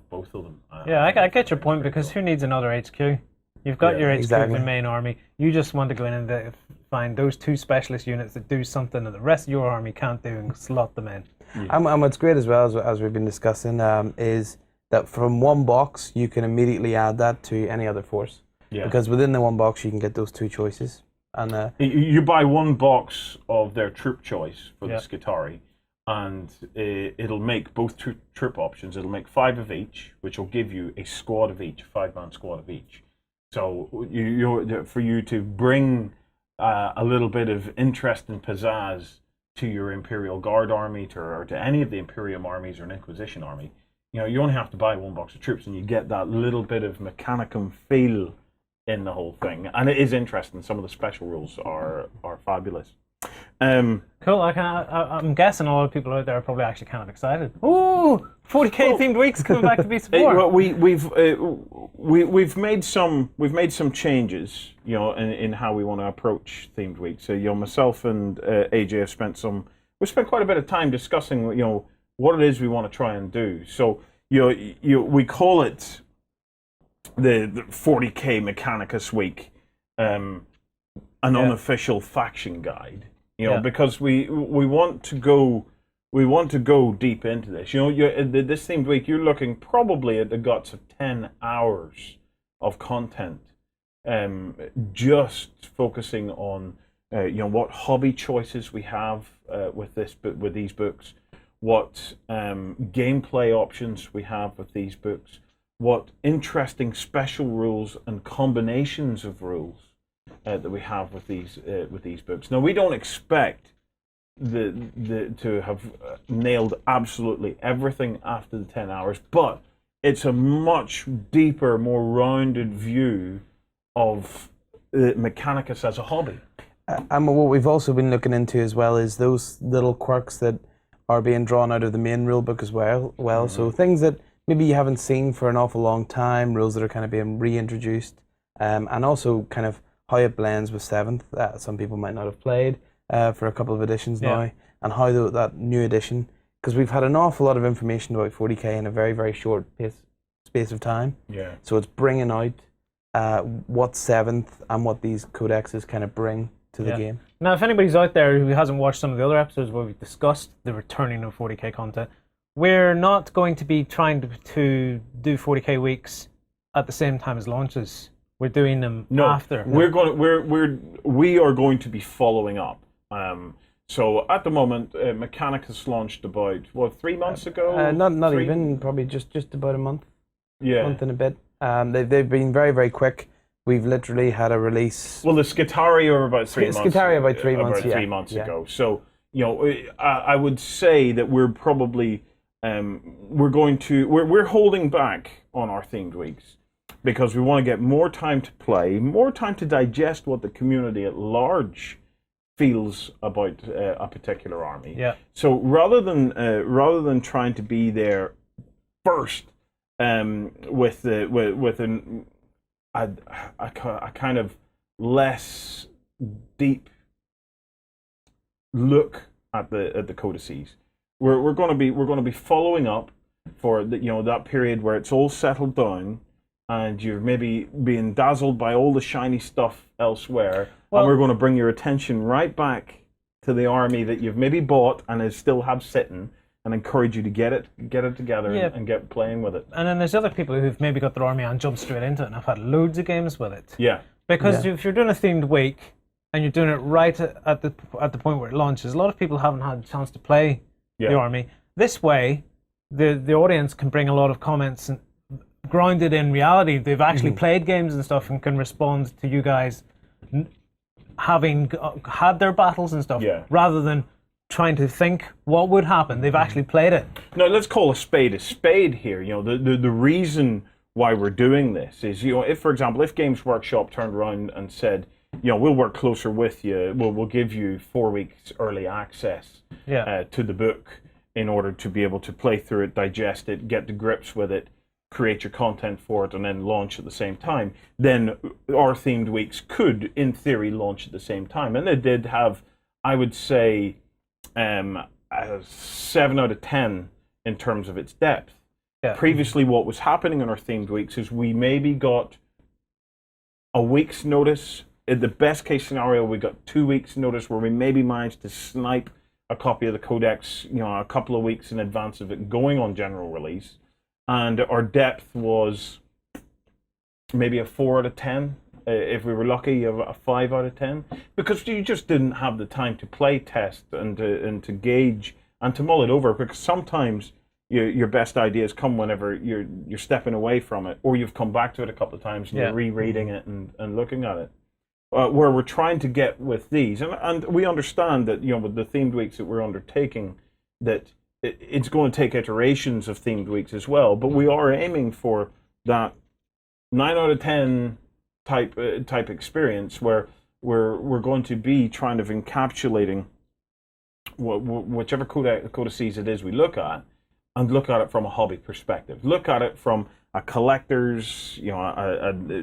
both of them. I get your point because who needs another HQ? You've got your HQ in the main army. You just want to go in and find those 2 specialist units that do something that the rest of your army can't do and slot them in. Yeah. And what's great as well, as we've been discussing, is that from one box you can immediately add that to any other force. Yeah. Because within the one box you can get those 2 choices. And you buy 1 box of their troop choice for the Skitarii, and it'll make both troop options. It'll make 5 of each, which will give you a squad of each, 5-man squad of each. So for you to bring a little bit of interest and pizzazz to your Imperial Guard army, or to any of the Imperium armies or an Inquisition army, you only have to buy 1 box of troops, and you get that little bit of Mechanicum feel in the whole thing. And it is interesting. Some of the special rules are fabulous. Cool. I'm guessing a lot of people out there are probably actually kind of excited. Ooh, 40k themed weeks coming back to Beast of War. Well, we've made some changes, in how we want to approach themed weeks. So, myself and AJ have spent quite a bit of time discussing, what it is we want to try and do. So, we call it the 40k Mechanicus week, an unofficial faction guide. Because we want to go deep into this. This themed week, you're looking probably at the guts of 10 hours of content, just focusing on what hobby choices we have with these books, what gameplay options we have with these books, what interesting special rules and combinations of rules that we have with these books. Now, we don't expect to have nailed absolutely everything after the 10 hours, but it's a much deeper, more rounded view of Mechanicus as a hobby. And what we've also been looking into as well is those little quirks that are being drawn out of the main rule book as well. So things that maybe you haven't seen for an awful long time, rules that are kind of being reintroduced, and also kind of how it blends with 7th. Some people might not have played for a couple of editions now, and how that new edition, because we've had an awful lot of information about 40k in a very, very short space of time. Yeah. So it's bringing out what 7th and what these codexes kind of bring to the game. Now, if anybody's out there who hasn't watched some of the other episodes where we've discussed the returning of 40k content, we're not going to be trying to do 40k weeks at the same time as launches. We're doing them after. We are going to be following up. So at the moment, Mechanicus launched about 3 months ago. Not even, probably just about a month. Yeah, month and a bit. They've been very, very quick. We've literally had a release. Well, the Skitarii are about 3 months. Skitarii about 3 months. About 3 months ago. So I would say that we're probably we're holding back on our themed weeks, because we want to get more time to play, more time to digest what the community at large feels about a particular army. Yeah. So rather than trying to be there first, with a kind of less deep look at the codices, we're going to be following up for that period where it's all settled down, and you're maybe being dazzled by all the shiny stuff elsewhere, and we're going to bring your attention right back to the army that you've maybe bought and still have sitting, and encourage you to get it together and get playing with it. And then there's other people who've maybe got their army and jumped straight into it and have had loads of games with it. Yeah. Because if you're doing a themed week and you're doing it right at the point where it launches, a lot of people haven't had a chance to play the army. This way, the audience can bring a lot of comments and grounded in reality. They've actually played games and stuff and can respond to you guys having had their battles and stuff, rather than trying to think what would happen. They've actually played it. No, let's call a spade here. The reason why we're doing this is, if, for example, if Games Workshop turned around and said, we'll work closer with you, we'll give you 4 weeks early access to the book in order to be able to play through it, digest it, get to grips with it, create your content for it, and then launch at the same time, then our themed weeks could, in theory, launch at the same time. And they did have, I would say, a 7 out of 10 in terms of its depth. Yeah. Previously, what was happening in our themed weeks is we maybe got a week's notice. In the best case scenario, we got 2 weeks' notice where we maybe managed to snipe a copy of the codex, a couple of weeks in advance of it going on general release, and our depth was maybe a 4 out of 10. If we were lucky, a 5 out of 10, because you just didn't have the time to play test and to gauge and to mull it over. Because sometimes your best ideas come whenever you're stepping away from it, or you've come back to it a couple of times and you're rereading it and looking at it. Where we're trying to get with these, and we understand that with the themed weeks that we're undertaking, that it's going to take iterations of themed weeks as well. But we are aiming for that 9 out of 10 type experience where we're going to be trying to encapsulating whichever codices it is we look at, and look at it from a hobby perspective. Look at it from a collector's,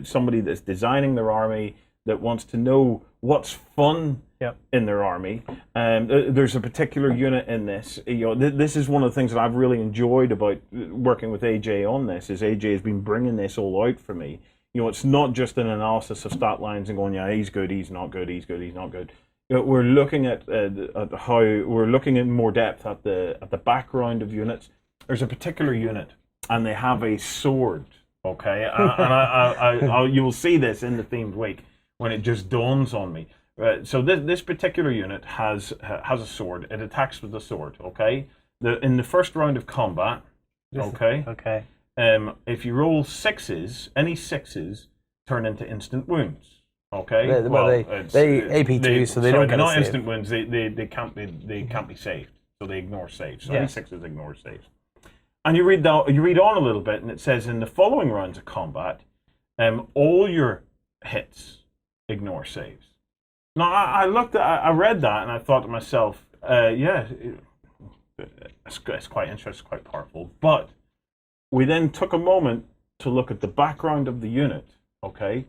somebody that's designing their army that wants to know what's fun in their army. There's a particular unit in this. This is one of the things that I've really enjoyed about working with AJ on this. Is AJ has been bringing this all out for me. It's not just an analysis of stat lines and going, yeah, he's good, he's not good, he's good, he's not good. We're looking at how we're looking in more depth at the background of units. There's a particular unit, and they have a sword. Okay, and you will see this in the themed week when it just dawns on me. So this particular unit has a sword. It attacks with the sword. Okay, in the first round of combat. Okay. Okay. If you roll sixes, any sixes turn into instant wounds. Okay. They AP2, so they don't get not a instant wounds. They can't be saved, so they ignore saves. So any sixes ignore saves. And you read on a little bit, and it says in the following rounds of combat, all your hits ignore saves. Now I read that, and I thought to myself, it's quite interesting, quite powerful. But we then took a moment to look at the background of the unit, okay?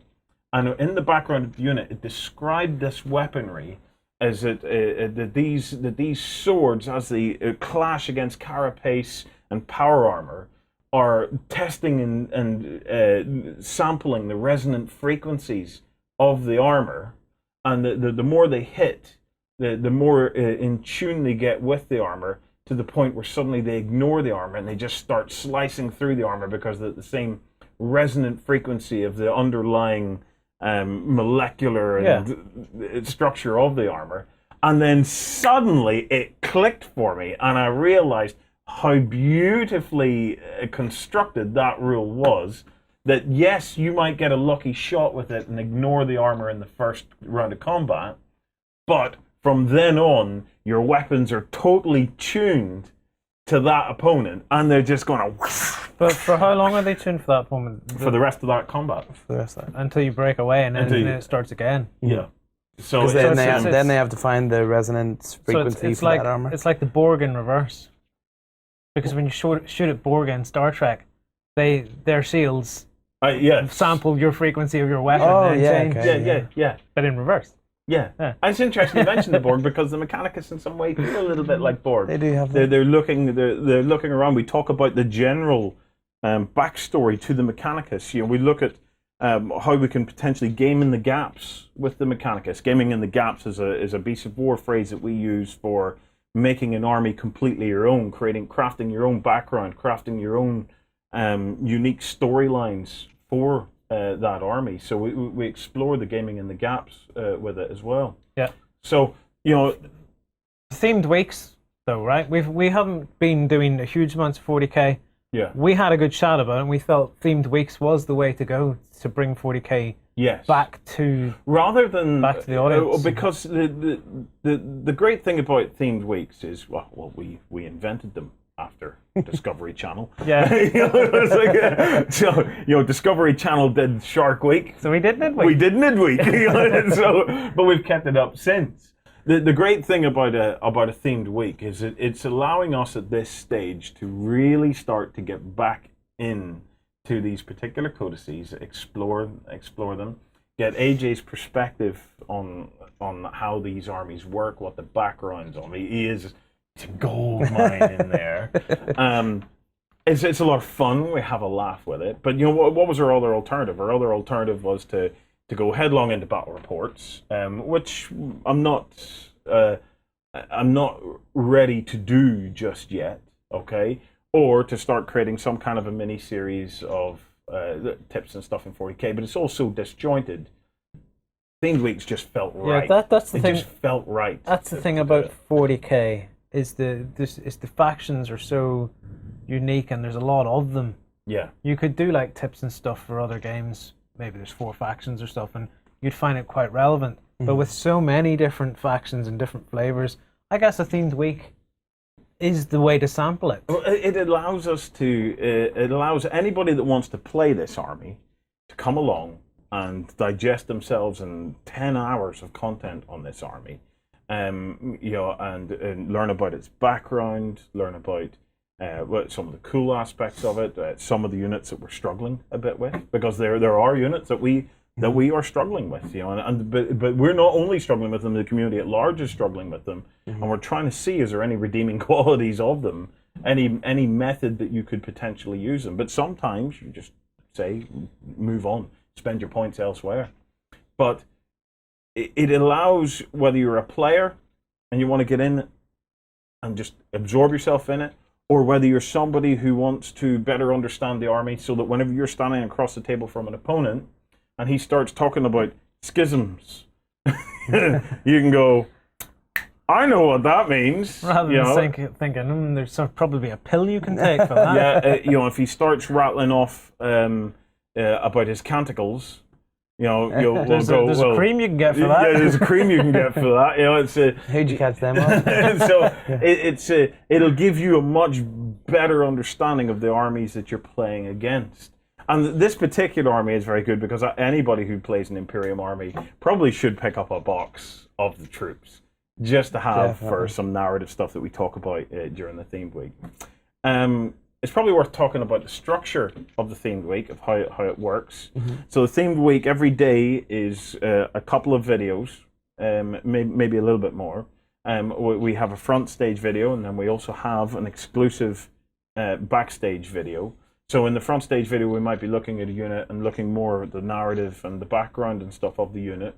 And in the background of the unit, it described this weaponry as that these swords, as they clash against carapace and power armor, are testing and sampling the resonant frequencies of the armor, and the more they hit, the more in tune they get with the armor, to the point where suddenly they ignore the armor and they just start slicing through the armor because of the same resonant frequency of the underlying molecular and structure of the armor. And then suddenly it clicked for me, and I realized how beautifully constructed that rule was. That yes, you might get a lucky shot with it and ignore the armor in the first round of combat, but from then on, your weapons are totally tuned to that opponent, and they're just going to. But for how long are they tuned for that opponent? For the rest of that combat. For the rest of that. Until you break away, and then it starts again. Yeah. So then they have to find the resonance frequency for that armor. It's like the Borg in reverse. Because when you shoot at Borg in Star Trek, their shields sample your frequency of your weapon. Oh, yeah. But in reverse. Yeah. And it's interesting you mentioned the Borg, because the mechanicus in some way feel a little bit like Borg. They do have they're looking around. We talk about the general backstory to the mechanicus. We look at how we can potentially game in the gaps with the mechanicus. Gaming in the gaps is a Beast of War phrase that we use for making an army completely your own, crafting your own background, crafting your own unique storylines for that army. So we explore the gaming in the gaps with it as well. Yeah. So themed weeks though, right? We haven't been doing a huge amounts of 40k. Yeah. We had a good chat about it, and we felt themed weeks was the way to go to bring 40k back to the audience. Because the great thing about themed weeks is we invented them after Discovery Channel. Yeah. Discovery Channel did Shark Week. So we did Midweek. We did Midweek. But we've kept it up since. The great thing about a themed week is it's allowing us at this stage to really start to get back in to these particular codices, explore them, get AJ's perspective on how these armies work, what the background's on. He is a gold mine in there. It's a lot of fun. We have a laugh with it. But what was our other alternative? Our other alternative was to go headlong into battle reports, which I'm not ready to do just yet. Okay, or to start creating some kind of a mini series of tips and stuff in 40k. But it's all so disjointed. Themed weeks just felt right. Yeah, that's the thing. It just felt right. That's the thing about 40k is the factions are so unique, and there's a lot of them. Yeah, you could do like tips and stuff for other games. Maybe there's 4 factions or stuff, and you'd find it quite relevant. But with so many different factions and different flavors, I guess a themed week is the way to sample it. Well, it allows us to. It allows anybody that wants to play this army to come along and digest themselves in 10 hours of content on this army, and learn about its background, learn about what some of the cool aspects of it, some of the units that we're struggling a bit with, because there are units that we are struggling with, but we're not only struggling with them, the community at large is struggling with them, and we're trying to see, is there any redeeming qualities of them, any method that you could potentially use them. But sometimes you just say, move on, spend your points elsewhere. But it allows, whether you're a player and you want to get in and just absorb yourself in it, or whether you're somebody who wants to better understand the army, so that whenever you're standing across the table from an opponent and he starts talking about schisms, you can go, I know what that means. Rather than thinking, there's probably a pill you can take for that. Yeah, if he starts rattling off about his canticles, there's a cream you can get for that. Yeah, there's a cream you can get for that. Who'd you catch them on? So it'll give you a much better understanding of the armies that you're playing against. And this particular army is very good because anybody who plays an Imperium army probably should pick up a box of the troops, just to have for some narrative stuff that we talk about during the themed week. It's probably worth talking about the structure of the themed week, of how it works. So the themed week every day is a couple of videos, maybe a little bit more. We have a front stage video, and then we also have an exclusive backstage video. So in the front stage video, we might be looking at a unit and looking more at the narrative and the background and stuff of the unit,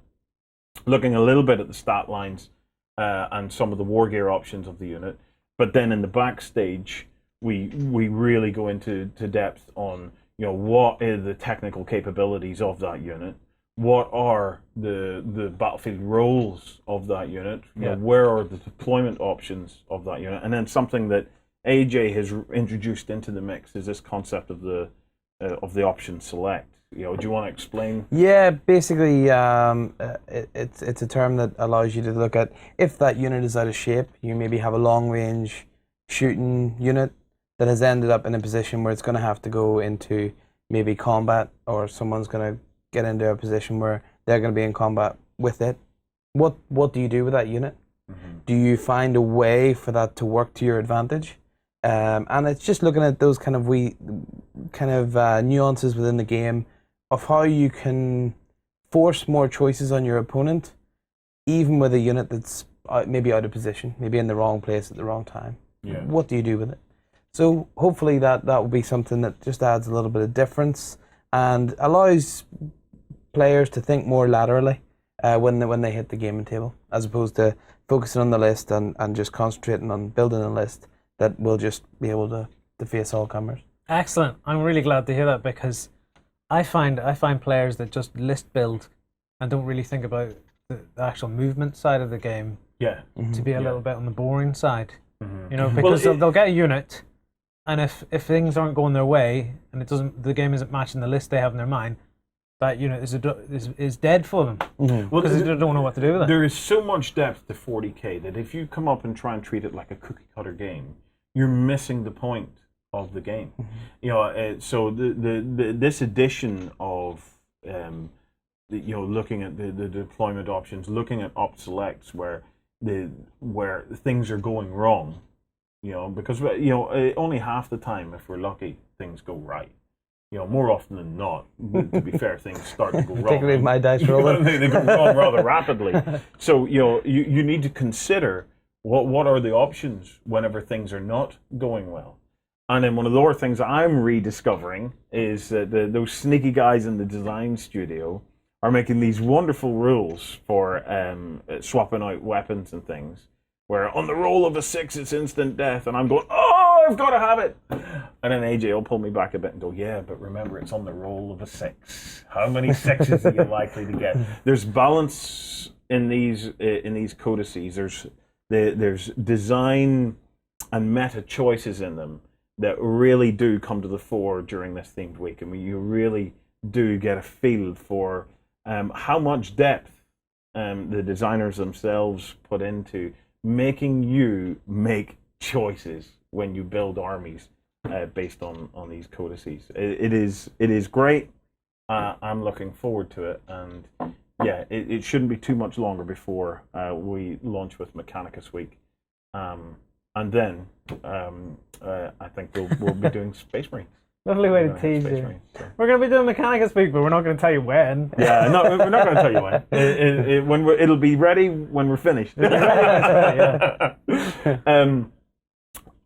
looking a little bit at the stat lines and some of the war gear options of the unit. But then in the backstage, we really go into depth on what are the technical capabilities of that unit, what are the battlefield roles of that unit, where are the deployment options of that unit, and then something that AJ has introduced into the mix is this concept of the option select. Do you want to explain? Yeah, basically, it's a term that allows you to look at if that unit is out of shape. You maybe have a long range shooting unit that has ended up in a position where it's going to have to go into maybe combat, or someone's going to get into a position where they're going to be in combat with it. What do you do with that unit? Do you find a way for that to work to your advantage? And it's just looking at those kind of nuances within the game of how you can force more choices on your opponent, even with a unit that's maybe out of position, maybe in the wrong place at the wrong time. What do you do with it? So hopefully that will be something that just adds a little bit of difference and allows players to think more laterally when they hit the gaming table, as opposed to focusing on the list and just concentrating on building a list that will just be able to face all comers. Excellent. I'm really glad to hear that, because I find players that just list build and don't really think about the actual movement side of the game to be a little bit on the boring side. Because they'll get a unit, and if things aren't going their way and the game isn't matching the list they have in their mind, that unit is dead for them, because they don't know what to do with it. There is so much depth to 40k that if you come up and try and treat it like a cookie cutter game, you're missing the point of the game. So this edition of looking at the deployment options, looking at op selects where things are going wrong, because only half the time, if we're lucky, things go right. More often than not, to be fair, things start to go wrong. Particularly my dice rolling. They go wrong rather rapidly. So you need to consider what are the options whenever things are not going well. And then one of the other things I'm rediscovering is that those sneaky guys in the design studio are making these wonderful rules for swapping out weapons and things, where on the roll of a 6 it's instant death, and I'm going, oh, I've got to have it. And then AJ will pull me back a bit and go, yeah, but remember, it's on the roll of a 6. How many 6s are you likely to get? There's balance in these codices. There's design and meta choices in them that really do come to the fore during this themed week. I mean, you really do get a feel for how much depth the designers themselves put into making you make choices when you build armies based on these codices. It is great. I'm looking forward to it, and it shouldn't be too much longer before we launch with Mechanicus Week, and then I think we'll be doing Space Marines. Lovely way to tease you. So. We're going to be doing Mechanicus Week, but we're not going to tell you when. Yeah, no, we're not going to tell you when. It'll be ready when we're finished. A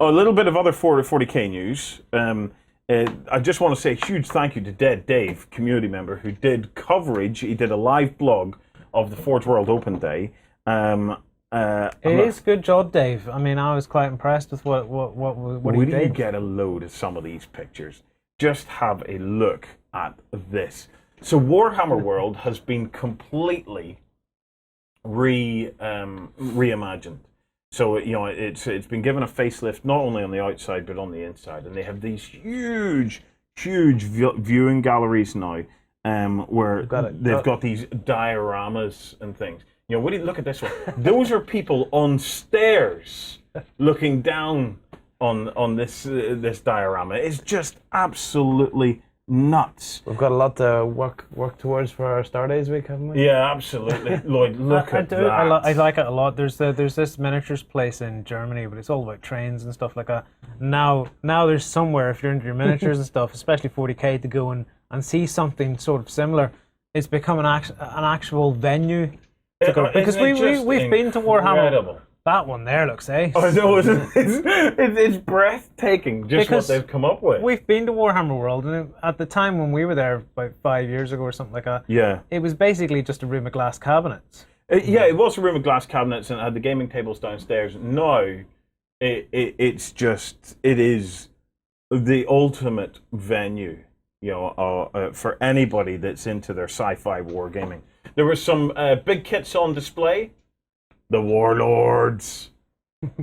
little bit of other 40K news. I just want to say a huge thank you to Dead Dave, community member, who did coverage. He did a live blog of the Forge World Open Day. It is good job, Dave. I mean, I was quite impressed with what he did. Will you get a load of some of these pictures? Just have a look at this. So Warhammer World has been completely reimagined. So it's been given a facelift not only on the outside but on the inside, and they have these huge viewing galleries now, where they've got these dioramas and things. What do you look at this one? Those are people on stairs looking down on this diorama. It's just absolutely nuts. We've got a lot to work towards for our Star Days week, haven't we? Yeah, absolutely. Lloyd, look at that. I like it a lot. There's this miniatures place in Germany, but it's all about trains and stuff like that. Now there's somewhere, if you're into your miniatures and stuff, especially 40K, to go and see something sort of similar. It's become an actual venue to go, because we've been to Warhammer. That one there looks ace. Oh, no, it's breathtaking just because what they've come up with. We've been to Warhammer World, and at the time when we were there about 5 years ago or something like that, it was basically just a room of glass cabinets. It was a room of glass cabinets and had the gaming tables downstairs. Now, it is the ultimate venue, for anybody that's into their sci-fi wargaming. There were some big kits on display. The Warlords,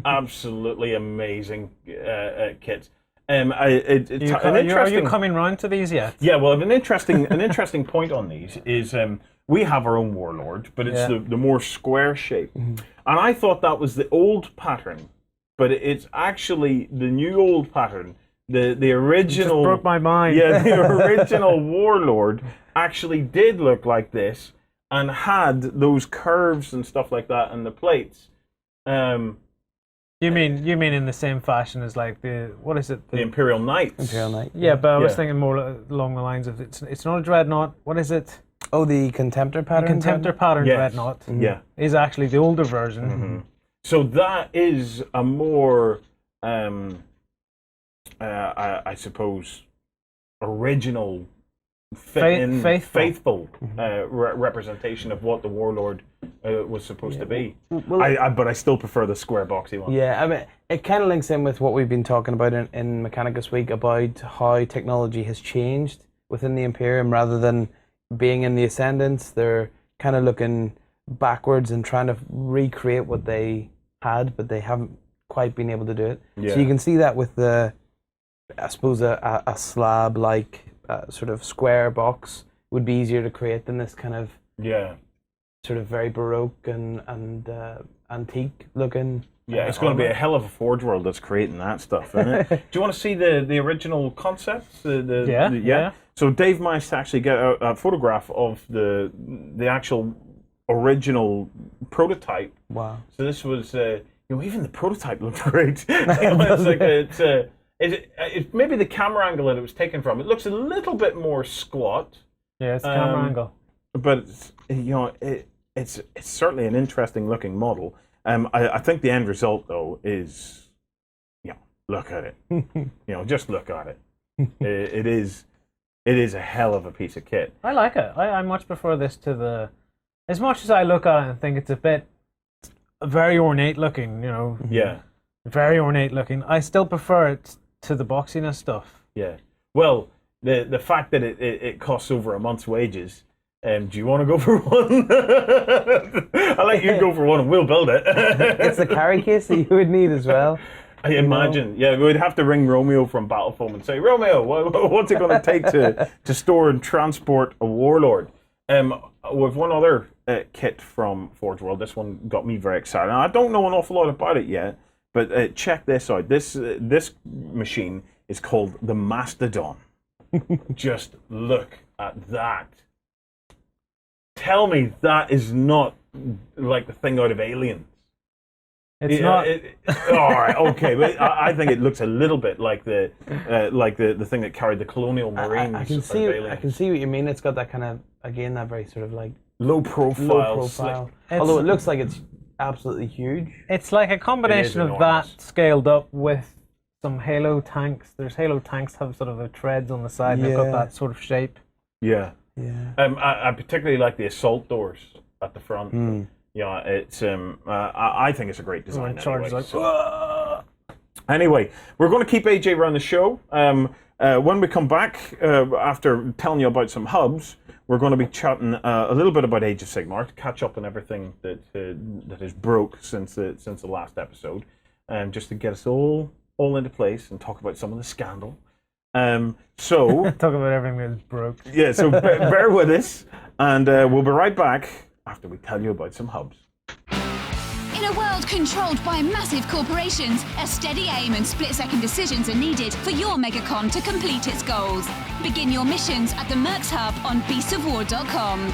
absolutely amazing kits. Are you coming round to these yet? Yeah, well, an interesting point on these is we have our own Warlord, but it's the more square shape, and I thought that was the old pattern, but it's actually the new old pattern. The original. It just broke my mind. Yeah, the original Warlord actually did look like this. And had those curves and stuff like that in the plates. You mean in the same fashion as like the Imperial Knights? Imperial Knight. Yeah, but I was thinking more along the lines of it's not a dreadnought. What is it? Oh, the Contemptor pattern. The Contemptor pattern dreadnought. Is actually the older version. Mm-hmm. So that is a more, I suppose, original. Faithful representation of what the Warlord was supposed to be. But I still prefer the square boxy one. Yeah, I mean, it kind of links in with what we've been talking about in Mechanicus Week about how technology has changed within the Imperium. Rather than being in the Ascendants, they're kind of looking backwards and trying to recreate what they had, but they haven't quite been able to do it. Yeah. So you can see that with I suppose a slab-like sort of square box would be easier to create than this kind of sort of very baroque and antique looking. Yeah, it's going to be a hell of a Forge World that's creating that stuff, isn't it? Do you want to see the original concepts? Yeah. So Dave managed to actually get a photograph of the actual original prototype. Wow. So this was even the prototype looked great. It's maybe the camera angle that it was taken from. It looks a little bit more squat. Yeah, it's the camera angle. But it's certainly an interesting looking model. I think the end result though is, look at it. Just look at it. It is a hell of a piece of kit. I like it. I much prefer this to as much as I look at it and think it's a bit very ornate looking. Yeah. Very ornate looking. I still prefer it to the boxiness stuff. Yeah. Well, the fact that it costs over a month's wages. Do you want to go for one? I'll let you go for one and we'll build it. It's the carry case that you would need as well. I imagine. Yeah, we'd have to ring Romeo from Battlefoam and say, Romeo, what's it going to take to store and transport a Warlord? With one other kit from Forge World, this one got me very excited. And I don't know an awful lot about it yet. But check this out. This machine is called the Mastodon. Just look at that. tell me that is not like the thing out of Alien. It's not. All right, okay, but I think it looks a little bit like the thing that carried the Colonial Marines. I can see what you mean. It's got that kind of, again, that very sort of like low profile. Although it looks like it's absolutely huge. It's like a combination of that scaled up with some Halo tanks. There's Halo tanks have sort of a treads on the side. And they've got that sort of shape. Yeah. I particularly like the assault doors at the front. Yeah, it's I think it's a great design. Anyway, we're going to keep AJ around the show. When we come back, after telling you about some hubs, we're going to be chatting a little bit about Age of Sigmar to catch up on everything that has broke since the last episode, just to get us all into place and talk about some of the scandal. So talk about everything that's broke. Yeah, so bear with us, and we'll be right back after we tell you about some hubs. In a world controlled by massive corporations, a steady aim and split-second decisions are needed for your megacon to complete its goals. Begin your missions at the Mercs Hub on beastsofwar.com.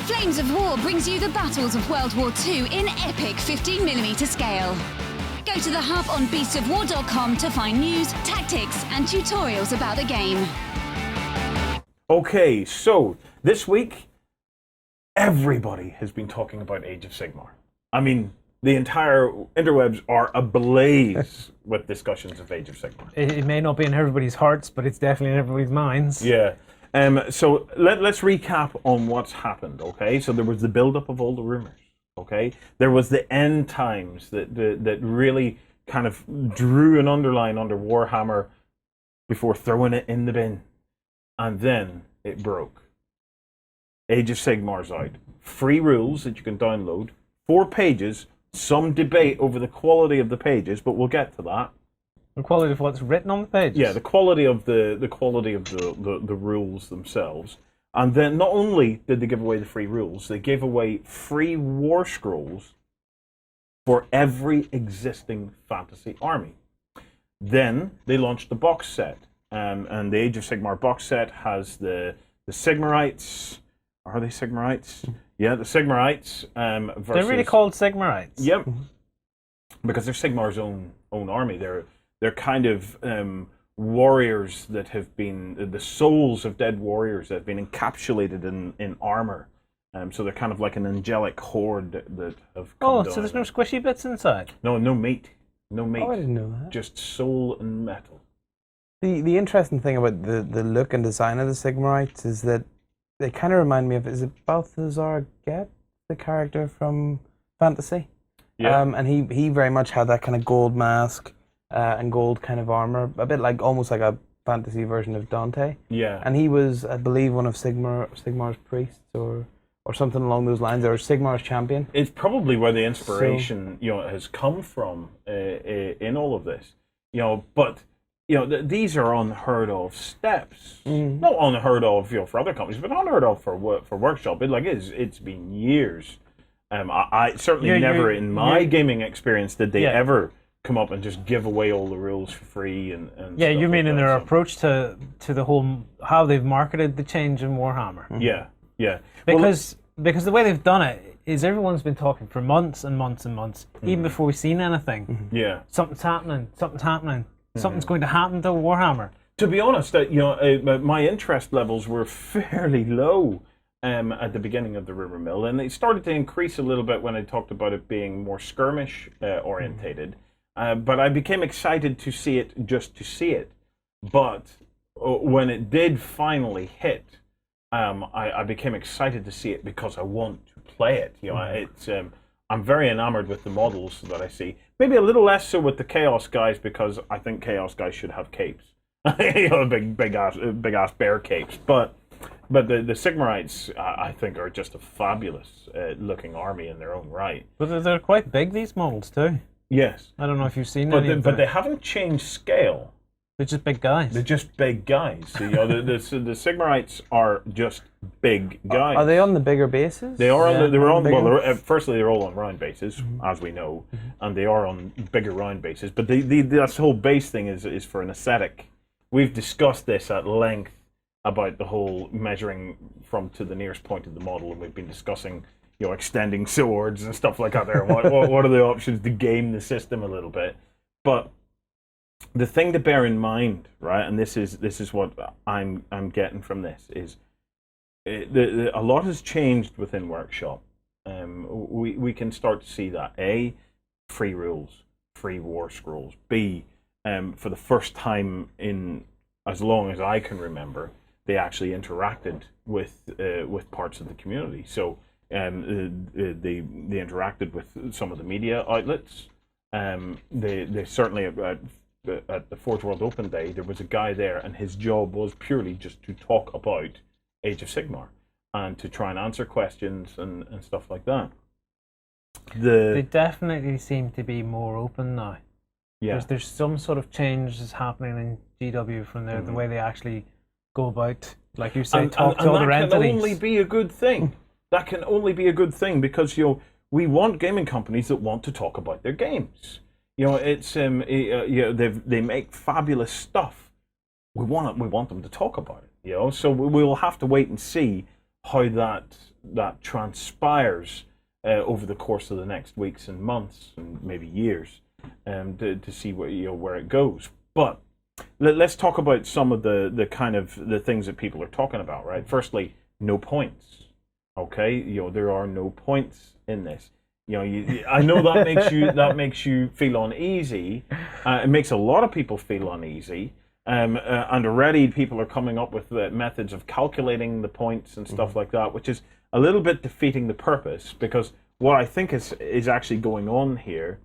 Flames of War brings you the battles of World War II in epic 15mm scale. Go to the hub on beastsofwar.com to find news, tactics, and tutorials about the game. Okay, so this week, everybody has been talking about Age of Sigmar. I mean, the entire interwebs are ablaze with discussions of Age of Sigmar. It may not be in everybody's hearts, but it's definitely in everybody's minds. Yeah. So let's recap on what's happened, okay? So there was the build-up of all the rumors, okay? There was the end times that really kind of drew an underline under Warhammer before throwing it in the bin. And then it broke. Age of Sigmar's out. Free rules that you can download. 4 pages. Some debate over the quality of the pages, but we'll get to that. The quality of what's written on the pages? Yeah, the quality of the rules themselves. And then not only did they give away the free rules, they gave away free war scrolls for every existing fantasy army. Then they launched the box set. And the Age of Sigmar box set has the Sigmarites. Are they Sigmarites? Yeah, the Sigmarites. Versus, they're really called Sigmarites. Yep. Because they're Sigmar's own army. They're kind of warriors that have been the souls of dead warriors that have been encapsulated in armor. So they're kind of like an angelic horde that have come down. So there's no squishy bits inside? No meat. No meat. Oh, I didn't know that. Just soul and metal. The interesting thing about the look and design of the Sigmarites is that they kind of remind me of, is it Balthazar Get, the character from Fantasy? Yeah. And he very much had that kind of gold mask and gold kind of armor, a bit like almost like a fantasy version of Dante. Yeah. And he was, I believe, one of Sigmar's priests or something along those lines, or Sigmar's champion. It's probably where the inspiration has come from in all of this. But these are unheard of steps. Not unheard of for other companies, but unheard of for Workshop. It's been years. I certainly never in my gaming experience did they ever come up and just give away all the rules for free and yeah, you mean in their approach to the whole how they've marketed the change in Warhammer. Yeah. Because the way they've done it is everyone's been talking for months and months and months, even before we've seen anything. Yeah. Something's happening. Something's going to happen to Warhammer. To be honest, my interest levels were fairly low at the beginning of the rumor mill, and they started to increase a little bit when I talked about it being more skirmish orientated. But I became excited to see it just to see it. But when it did finally hit, I became excited to see it because I want to play it. I'm very enamored with the models that I see. Maybe a little less so with the Chaos guys because I think Chaos guys should have capes, big ass bear capes. But the Sigmarites I think are just a fabulous looking army in their own right. But they're quite big, these models too. Yes. I don't know if you've seen any of them. But they haven't changed scale. They're just big guys. They're just big guys. So, the Sigmarites are just big guys. Are they on the bigger bases? They are firstly they're all on round bases, as we know, and they are on bigger round bases. But this whole base thing is for an aesthetic. We've discussed this at length about the whole measuring from to the nearest point of the model, and we've been discussing, extending swords and stuff like that there. What are the options to game the system a little bit? But the thing to bear in mind, right, and this is what I'm getting from this, is a lot has changed within Workshop. We can start to see that. A, free rules, free war scrolls. B, for the first time in as long as I can remember, they actually interacted with parts of the community. So they interacted with some of the media outlets. They certainly at the Forge World Open Day, there was a guy there, and his job was purely just to talk about Age of Sigmar and to try and answer questions and stuff like that. They definitely seem to be more open now. Yeah. There's some sort of change is happening in GW from there, the way they actually go about, like you say, talk to other entities. That can only be a good thing. That can only be a good thing because we want gaming companies that want to talk about their games. It's they make fabulous stuff. We want them to talk about it. So we'll have to wait and see how that transpires over the course of the next weeks and months and maybe years, to see where it goes. But let's talk about some of the kind of the things that people are talking about. Right. Firstly, no points. Okay. There are no points in this. I know that makes you feel uneasy. It makes a lot of people feel uneasy. And already people are coming up with methods of calculating the points and stuff like that, which is a little bit defeating the purpose, because what I think is actually going on here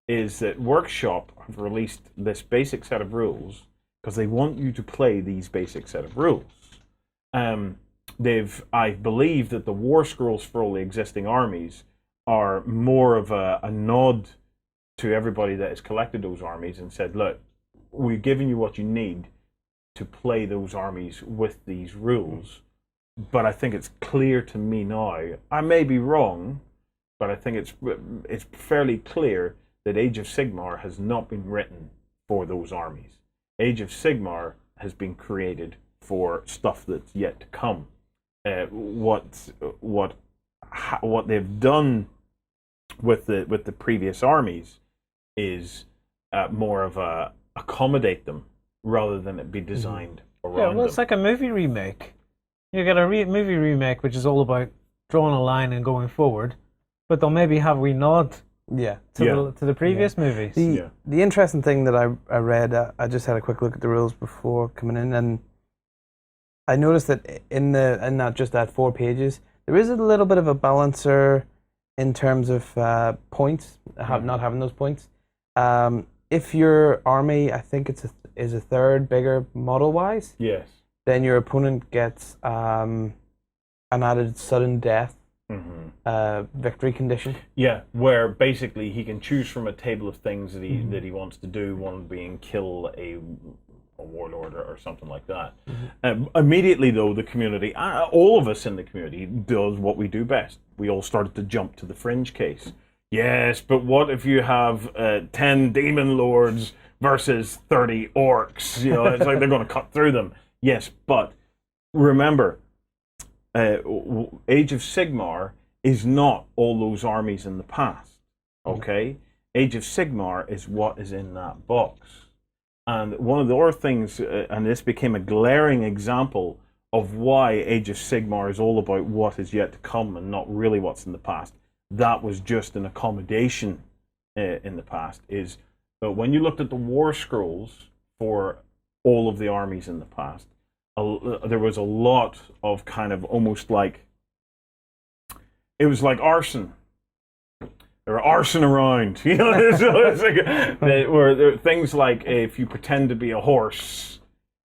is that Workshop have released this basic set of rules because they want you to play these basic set of rules. I believe that the war scrolls for all the existing armies are more of a nod to everybody that has collected those armies and said, look, we're giving you what you need to play those armies with these rules. But I think it's clear to me now, I may be wrong, but I think it's fairly clear that Age of Sigmar has not been written for those armies. Age of Sigmar has been created for stuff that's yet to come. What they've done with the previous armies is more of a accommodate them rather than it be designed around them. Yeah, well, it's like a movie remake. You get a movie remake which is all about drawing a line and going forward, but they'll maybe have a wee nod to the previous movies. The interesting thing that I read, I just had a quick look at the rules before coming in, and I noticed that in that 4 pages, there is a little bit of a balancer in terms of points, not having those points. If your army, I think is a third bigger model-wise, yes, then your opponent gets an added sudden death victory condition. Yeah, where basically he can choose from a table of things that he wants to do, one being kill a warlord or something like that. Immediately, though, the community, all of us in the community, does what we do best. We all started to jump to the fringe case. Yes, but what if you have 10 demon lords versus 30 orcs? It's like they're going to cut through them. Yes, but remember, Age of Sigmar is not all those armies in the past. Okay? Age of Sigmar is what is in that box. And one of the other things, and this became a glaring example of why Age of Sigmar is all about what is yet to come and not really what's in the past. That was just an accommodation in the past, is when you looked at the war scrolls for all of the armies in the past, there was a lot of kind of almost like, it was like arson. There were arson around, so it's like, there were things like if you pretend to be a horse,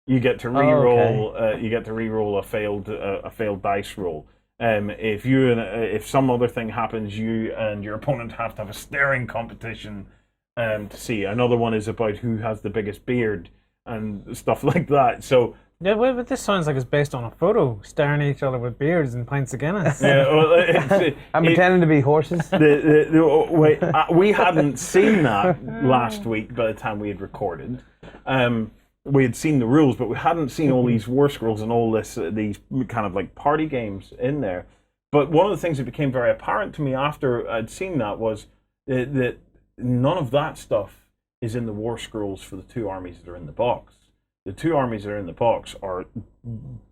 you get to re-roll. You get to re-roll a failed dice roll. If some other thing happens, you and your opponent have to have a staring competition to see. Another one is about who has the biggest beard and stuff like that. So. Yeah, well, but this sounds like it's based on a photo, staring at each other with beards and pints of Guinness. Yeah, well, I'm pretending to be horses. We hadn't seen that last week by the time we had recorded. we had seen the rules, but we hadn't seen all these war scrolls and all these kind of like party games in there. But one of the things that became very apparent to me after I'd seen that was that none of that stuff is in the war scrolls for the 2 armies that are in the box. The 2 armies that are in the box are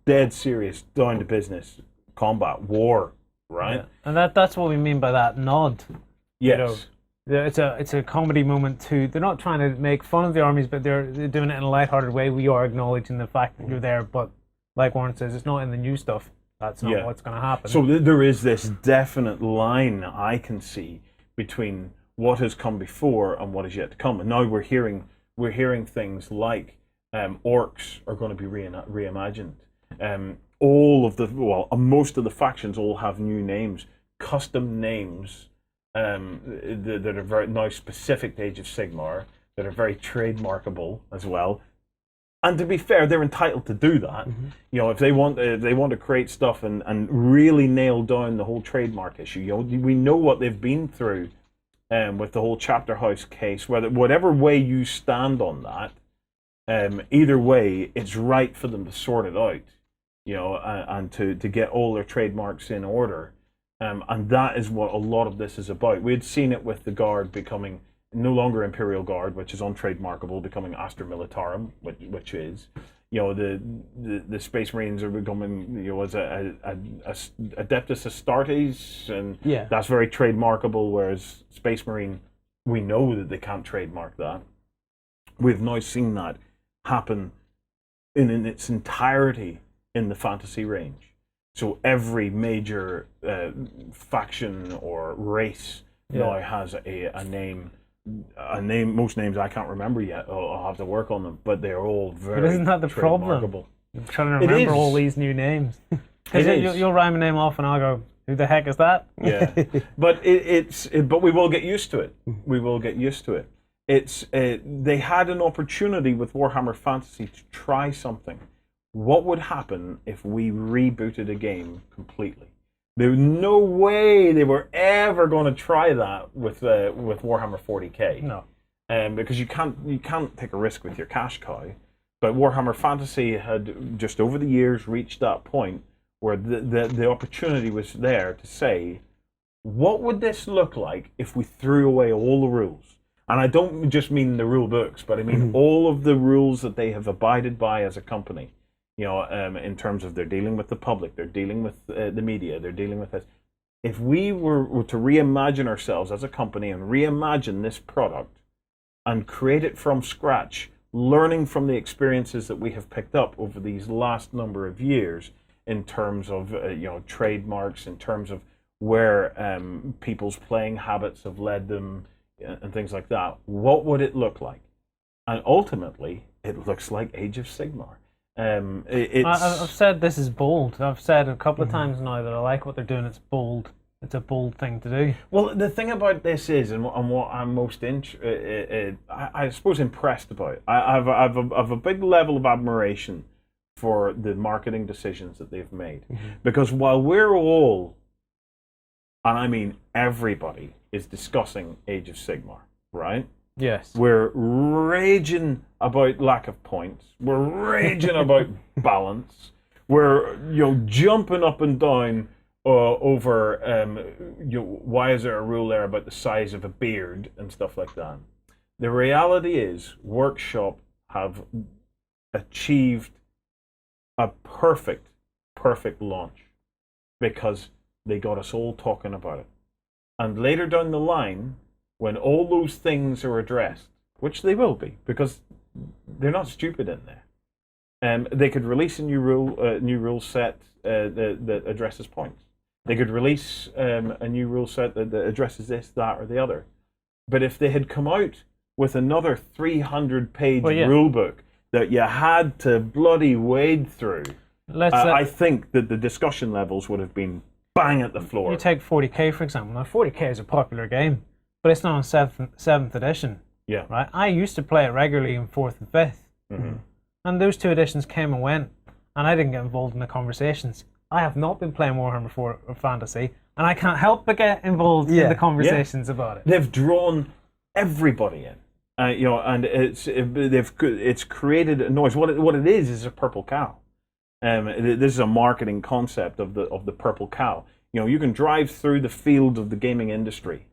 dead serious, down to business combat, war, right? Yeah. And that's what we mean by that nod. Yes. You know, it's a comedy moment too. They're not trying to make fun of the armies, but they're doing it in a lighthearted way. We are acknowledging the fact that you're there, but like Warren says, it's not in the new stuff. That's not what's going to happen. So there is this definite line I can see between what has come before and what is yet to come. And now we're hearing things like orcs are going to be reimagined. Most of the factions all have new names, custom names that are very now specific to Age of Sigmar, that are very trademarkable as well. And to be fair, they're entitled to do that. Mm-hmm. You know, if they want to create stuff and really nail down the whole trademark issue. You know, we know what they've been through with the whole Chapter House case. Whatever way you stand on that, either way, it's right for them to sort it out. You know, and to get all their trademarks in order. And that is what a lot of this is about. We had seen it with the Guard becoming no longer Imperial Guard, which is untrademarkable, becoming Astra Militarum, which is, you know, the Space Marines are becoming, you know, as Adeptus Astartes, and that's very trademarkable. Whereas Space Marine, we know that they can't trademark that. We've now seen that happen in its entirety in the fantasy range. So every major faction or race now has a name. Most names I can't remember yet. I'll have to work on them, but they're all very. But isn't that the problem? I'm trying to remember all these new names. Because you'll rhyme a name off, and I'll go, "Who the heck is that?" Yeah, but but we will get used to it. We will get used to it. They had an opportunity with Warhammer Fantasy to try something. What would happen if we rebooted a game completely? There was no way they were ever going to try that with Warhammer 40k. No, because you can't take a risk with your cash cow. But Warhammer Fantasy had just over the years reached that point where the opportunity was there to say, what would this look like if we threw away all the rules? And I don't just mean the rule books, but I mean all of the rules that they have abided by as a company. You know, in terms of they're dealing with the public, they're dealing with the media, they're dealing with this. If we were to reimagine ourselves as a company and reimagine this product and create it from scratch, learning from the experiences that we have picked up over these last number of years in terms of trademarks, in terms of where people's playing habits have led them and things like that, what would it look like? And ultimately, it looks like Age of Sigmar. I've said this is bold. I've said a couple of times now that I like what they're doing. It's bold. It's a bold thing to do. Well, the thing about this is, and what I'm most I suppose impressed about, I've a big level of admiration for the marketing decisions that they've made. Because while we're all, and I mean everybody, is discussing Age of Sigmar, right? Yes. We're raging about lack of points. We're raging about balance. We're jumping up and down over why is there a rule there about the size of a beard and stuff like that. The reality is, Workshop have achieved a perfect launch because they got us all talking about it. And later down the line, when all those things are addressed, which they will be, because they're not stupid in there, they could release a new rule set that addresses points. They could release a new rule set that addresses this, that, or the other. But if they had come out with another 300-page rule book that you had to bloody wade through, I think that the discussion levels would have been bang at the floor. You take 40k, for example. Now, 40k is a popular game, but it's not on 7th edition. Yeah. Right? I used to play it regularly in 4th and 5th. Mm-hmm. And those 2 editions came and went, and I didn't get involved in the conversations. I have not been playing Warhammer 4 Fantasy, and I can't help but get involved in the conversations about it. They've drawn everybody in. And it's created a noise. What it is a purple cow. This is a marketing concept of the purple cow. You can drive through the field of the gaming industry,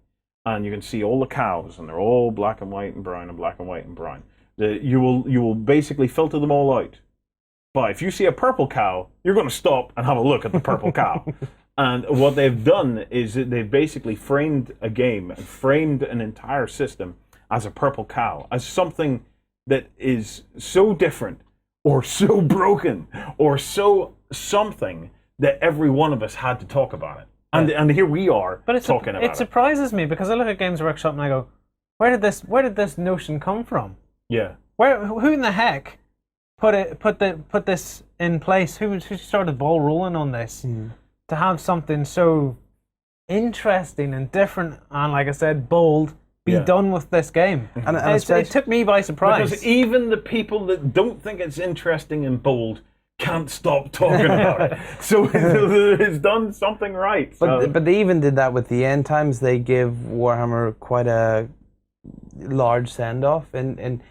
and you can see all the cows, and they're all black and white and brown and black and white and brown. You will basically filter them all out. But if you see a purple cow, you're going to stop and have a look at the purple cow. And what they've done is that they've basically framed a game and framed an entire system as a purple cow, as something that is so different or so broken or so something that every one of us had to talk about it. And here we are talking about it. It surprises me because I look at Games Workshop and I go, where did this notion come from? Yeah. Who in the heck put this in place? Who started the ball rolling on this to have something so interesting and different and, like I said, bold be done with this game? And it took me by surprise. Because even the people that don't think it's interesting and bold can't stop talking about it. So it's done something right. But they even did that with the End Times. They give Warhammer quite a large send-off in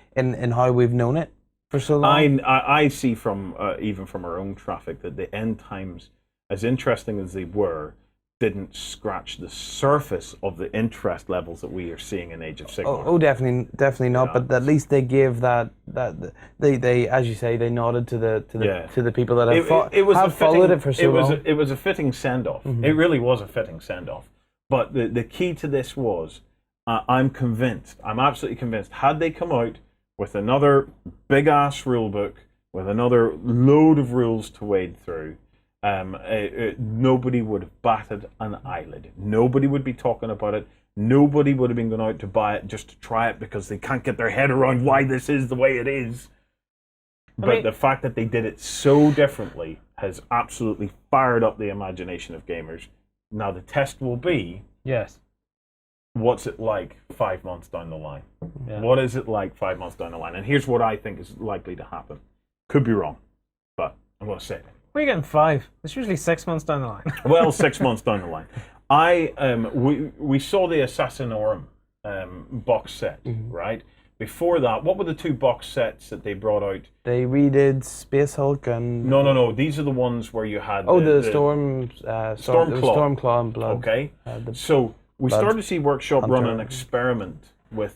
how we've known it for so long. I see from even from our own traffic that the End Times, as interesting as they were, didn't scratch the surface of the interest levels that we are seeing in Age of Sigmar. Oh, definitely not. Yeah. But at least they gave that they as you say, they nodded to the people that have followed it for so long. It was a fitting send-off. Mm-hmm. It really was a fitting send-off. But the key to this was, I'm absolutely convinced, had they come out with another big-ass rule book, with another load of rules to wade through, nobody would have batted an eyelid. Nobody would be talking about it. Nobody would have been going out to buy it just to try it because they can't get their head around why this is the way it is. But the fact that they did it so differently has absolutely fired up the imagination of gamers. Now the test will be, what's it like 5 months down the line? Yeah. What is it like 5 months down the line? And here's what I think is likely to happen. Could be wrong, but I'm going to say it. We're getting 5. It's usually 6 months down the line. Well, 6 months down the line. We saw the Assassinorum box set, right? Before that, what were the 2 box sets that they brought out? They redid Space Hulk and... No. These are the ones where you had... Stormclaw and Blood. Okay. So we started to see Workshop run an experiment with...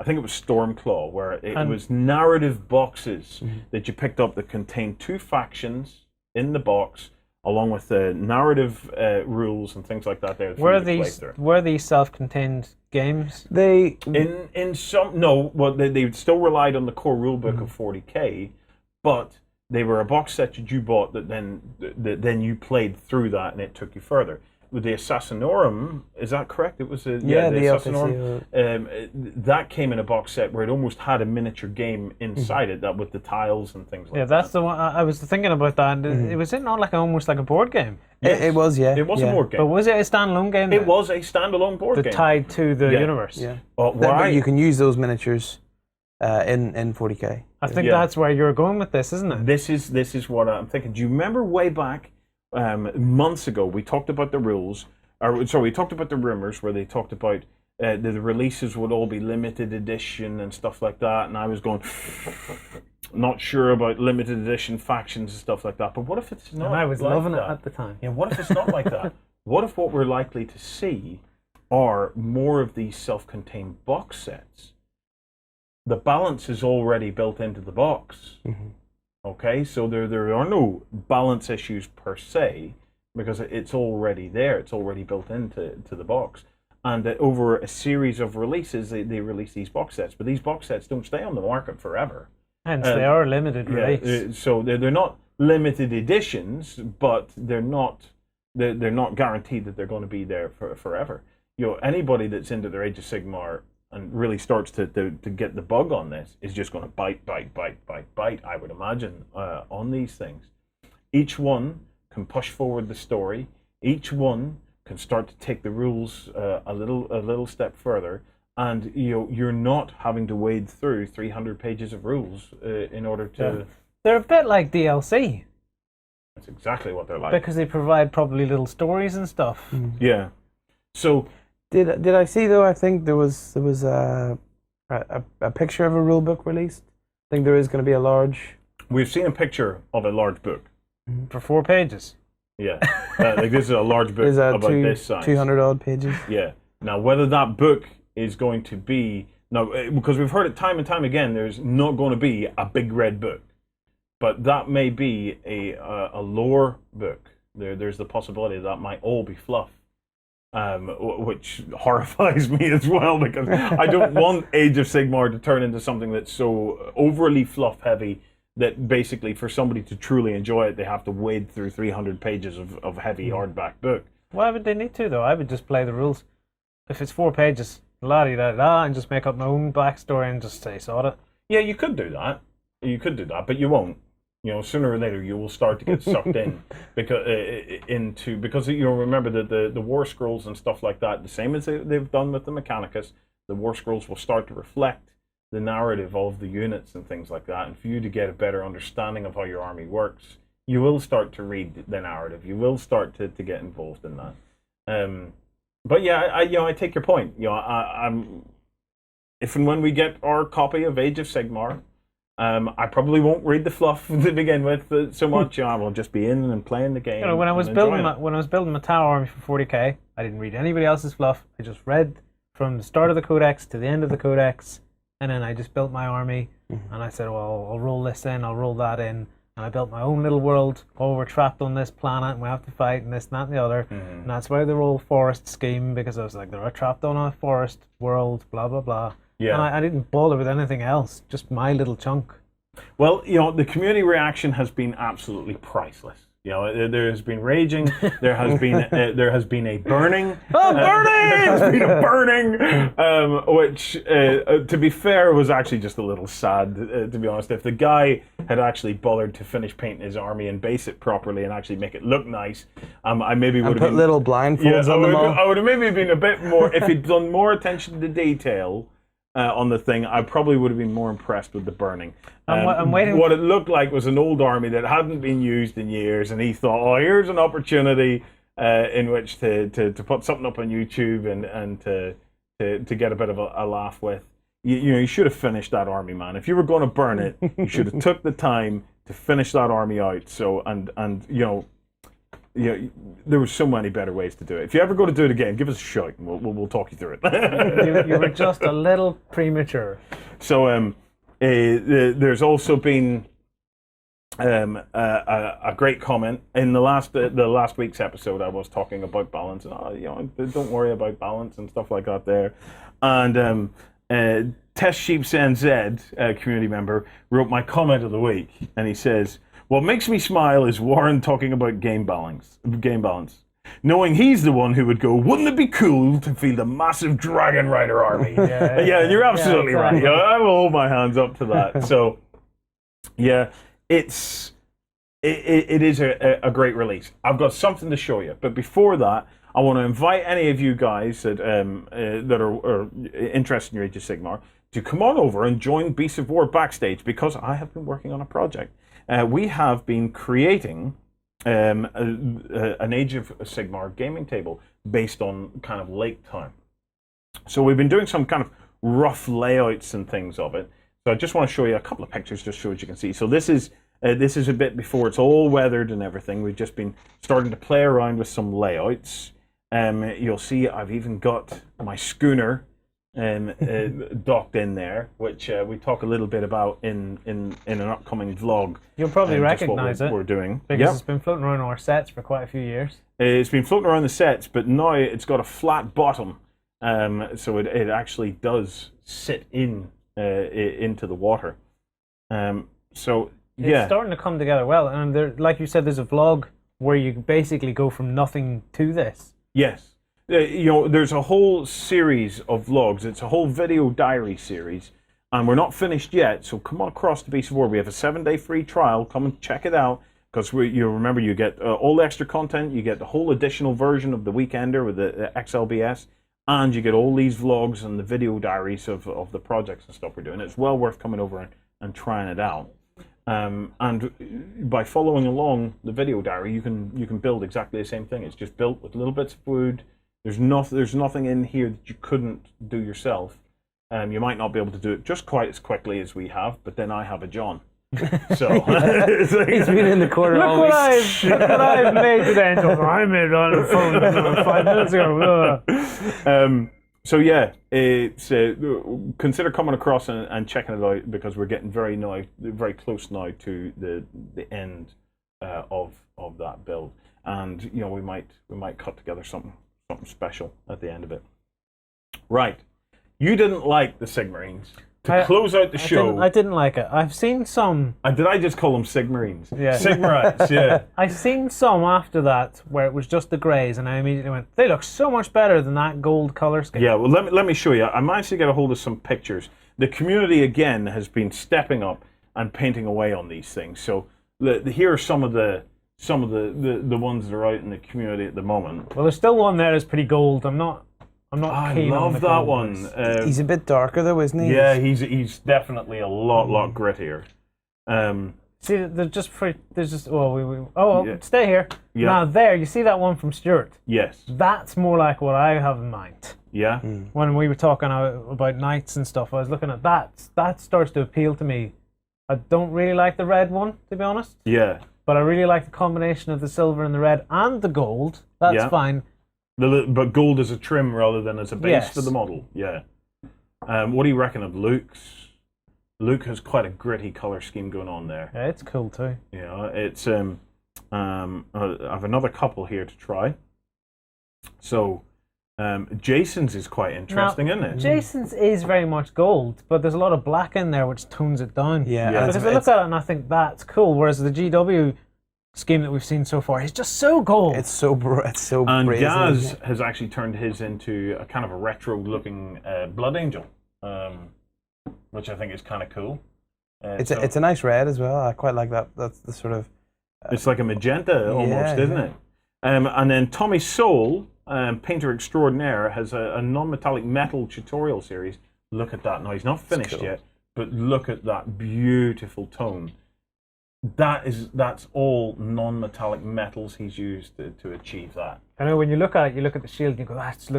I think it was Stormclaw, where it was narrative boxes that you picked up that contained 2 factions in the box, along with the narrative rules and things like that. There, were these self-contained games? They they still relied on the core rulebook of 40k, but they were a box set that you bought that then you played through that and it took you further. With the Assassinorum, is that correct? It was the Assassinorum. That came in a box set where it almost had a miniature game inside it, that with the tiles and things like that. Yeah, that's the one I was thinking about that. It was it not almost like a board game? Yes. It was, It was a board game. But was it a standalone game? It was a standalone board game. Tied to the universe. Yeah. But you can use those miniatures in 40k. I think that's where you're going with this, isn't it? This is what I'm thinking. Do you remember way back? Months ago, we talked about the rules. We talked about the rumors where they talked about the releases would all be limited edition and stuff like that. And I was going, not sure about limited edition factions and stuff like that. But what if it's not? And I was loving it at the time. Yeah. What if it's not like that? What if what we're likely to see are more of these self-contained box sets? The balance is already built into the box. Okay, so there are no balance issues per se because it's already there. It's already built into the box. And over a series of releases, they release these box sets. But these box sets don't stay on the market forever. Hence, they are limited release. So they're not limited editions, but they're not guaranteed that they're going to be there forever. Anybody that's into their Age of Sigmar and really starts to get the bug on this is just going to bite, I would imagine, on these things. Each one can push forward the story. Each one can start to take the rules a little step further, and you're not having to wade through 300 pages of rules in order to... They're a bit like DLC. That's exactly what they're like. Because they provide probably little stories and stuff. Yeah. So... Did I see though? I think there was a picture of a rule book released? I think there is going to be a large. We've seen a picture of a large book. For 4 pages. Yeah, like this is a large book about this size. 200 odd pages. Yeah. Now, whether that book is going to be because we've heard it time and time again, there's not going to be a big red book, but that may be a lore book. There's the possibility that might all be fluff, which horrifies me as well, because I don't want Age of Sigmar to turn into something that's so overly fluff heavy that basically for somebody to truly enjoy it, they have to wade through 300 pages of heavy hardback book. Why would they need to, though? I would just play the rules. If it's 4 pages, la-di-da-da, and just make up my own backstory and just say, sod it. Yeah, you could do that. But you won't. You know, sooner or later you will start to get sucked in because you'll remember that the War Scrolls and stuff like that, the same as they've done with the Mechanicus, the War Scrolls will start to reflect the narrative of the units and things like that, and for you to get a better understanding of how your army works, you will start to read the narrative. You will start to get involved in that. But yeah, I take your point. I'm if and when we get our copy of Age of Sigmar, I probably won't read the fluff to begin with so much. I will just be in and playing the game. When I was building my tower army for 40k, I didn't read anybody else's fluff. I just read from the start of the codex to the end of the codex. And then I just built my army, and I said, well, I'll roll this in, I'll roll that in. And I built my own little world. Oh, we're trapped on this planet, and we have to fight, and this, and that, and the other. And that's why the roll forest scheme, because I was like, they're trapped on a forest world, blah, blah, blah. Yeah. And I didn't bother with anything else, just my little chunk. Well, the community reaction has been absolutely priceless. There has been raging. There has been a burning. Oh, burning! There's been a burning, which, to be fair, was actually just a little sad. To be honest, if the guy had actually bothered to finish painting his army and base it properly and actually make it look nice, I maybe would have put little blindfolds on them all. I would have maybe been a bit more if he'd done more attention to detail. On the thing, I probably would have been more impressed with the burning. I'm waiting. What it looked like was an old army that hadn't been used in years, and he thought, "Oh, here's an opportunity in which to put something up on YouTube and to get a bit of a laugh with." You should have finished that army, man. If you were going to burn it, you should have took the time to finish that army out. So there were so many better ways to do it. If you ever go to do it again, give us a shout, and we'll talk you through it. you were just a little premature. So there's also been a great comment in the last week's episode. I was talking about balance, and don't worry about balance and stuff like that there. And Test Sheeps NZ, community member, wrote my comment of the week, and he says, "What makes me smile is Warren talking about game balance. Knowing he's the one who would go, wouldn't it be cool to field a massive Dragon Rider army?" Yeah, you're absolutely right. I will hold my hands up to that. So, yeah, it is a great release. I've got something to show you, but before that, I want to invite any of you guys that are interested in your Age of Sigmar to come on over and join Beasts of War backstage, because I have been working on a project. We have been creating an Age of Sigmar gaming table based on kind of lake time. So we've been doing some kind of rough layouts and things of it. So I just want to show you a couple of pictures just so as you can see. So this is a bit before it's all weathered and everything. We've just been starting to play around with some layouts. You'll see I've even got my schooner docked in there, which we talk a little bit about in an upcoming vlog. You'll probably recognize it. We're doing because it's been floating around our sets for quite a few years. It's been floating around the sets, but now it's got a flat bottom, so it actually does sit into the water. So yeah, it's starting to come together well. And there, like you said, there's a vlog where you basically go from nothing to this. Yes. There's a whole series of vlogs. It's a whole video diary series, and we're not finished yet. So come on across to Beast of War. We have a 7-day free trial. Come and check it out, because remember, you get all the extra content. You get the whole additional version of the Weekender with the XLBS, and you get all these vlogs and the video diaries of the projects and stuff we're doing. It's well worth coming over and trying it out. And by following along the video diary, you can build exactly the same thing. It's just built with little bits of wood. There's nothing in here that you couldn't do yourself. You might not be able to do it just quite as quickly as we have, but then I have a John. So it's like, he's been in the corner. Look what I've made today. I made it on the phone 5 minutes ago. So yeah, it's consider coming across and checking it out, because we're getting very close now to the end of that build, and you know we might cut together something special at the end of it. Right, you didn't like the Sigmarines. To close out the show, I didn't like it. I've seen some. Did I just call them Sigmarines? Yeah. Sigmarites, yeah. I've seen some after that where it was just the greys, and I immediately went, they look so much better than that gold color scheme. Yeah, well, let me show you. I managed to get a hold of some pictures. The community, again, has been stepping up and painting away on these things. So here are some of the ones that are out in the community at the moment. Well, there's still one there that's pretty gold. I'm not keen on I the love that gold one. ones. He's a bit darker though, isn't he? Yeah, he's definitely a lot grittier. See, stay here. Yeah. Now there, you see that one from Stuart? Yes. That's more like what I have in mind. Yeah. When we were talking about knights and stuff, I was looking at that. That starts to appeal to me. I don't really like the red one, to be honest. Yeah. But I really like the combination of the silver and the red and the gold. That's fine. But gold as a trim rather than as a base Yes. for the model. Yeah. What do you reckon of Luke's? Luke has quite a gritty color scheme going on there. Yeah, it's cool too. Yeah, it's I have another couple here to try. So, Jason's is quite interesting, isn't it? Jason's is very much gold, but there's a lot of black in there which tones it down. Yeah. Yeah. Because I look at it and I think that's cool, whereas the GW scheme that we've seen so far is just so gold. It's so And brazen, Gaz isn't it? has actually turned his into a kind of a retro-looking Blood Angel, which I think is kind of cool. It's a nice red as well. I quite like that. That's the sort of. It's like a magenta almost, isn't yeah. it? And then Tommy Soul, painter extraordinaire, has a non-metallic metal tutorial series. Look at that. Now he's not finished cool. yet, but look at that beautiful tone. That's all non-metallic metals he's used to achieve that. I know when you look at it, you look at the shield and you go, that's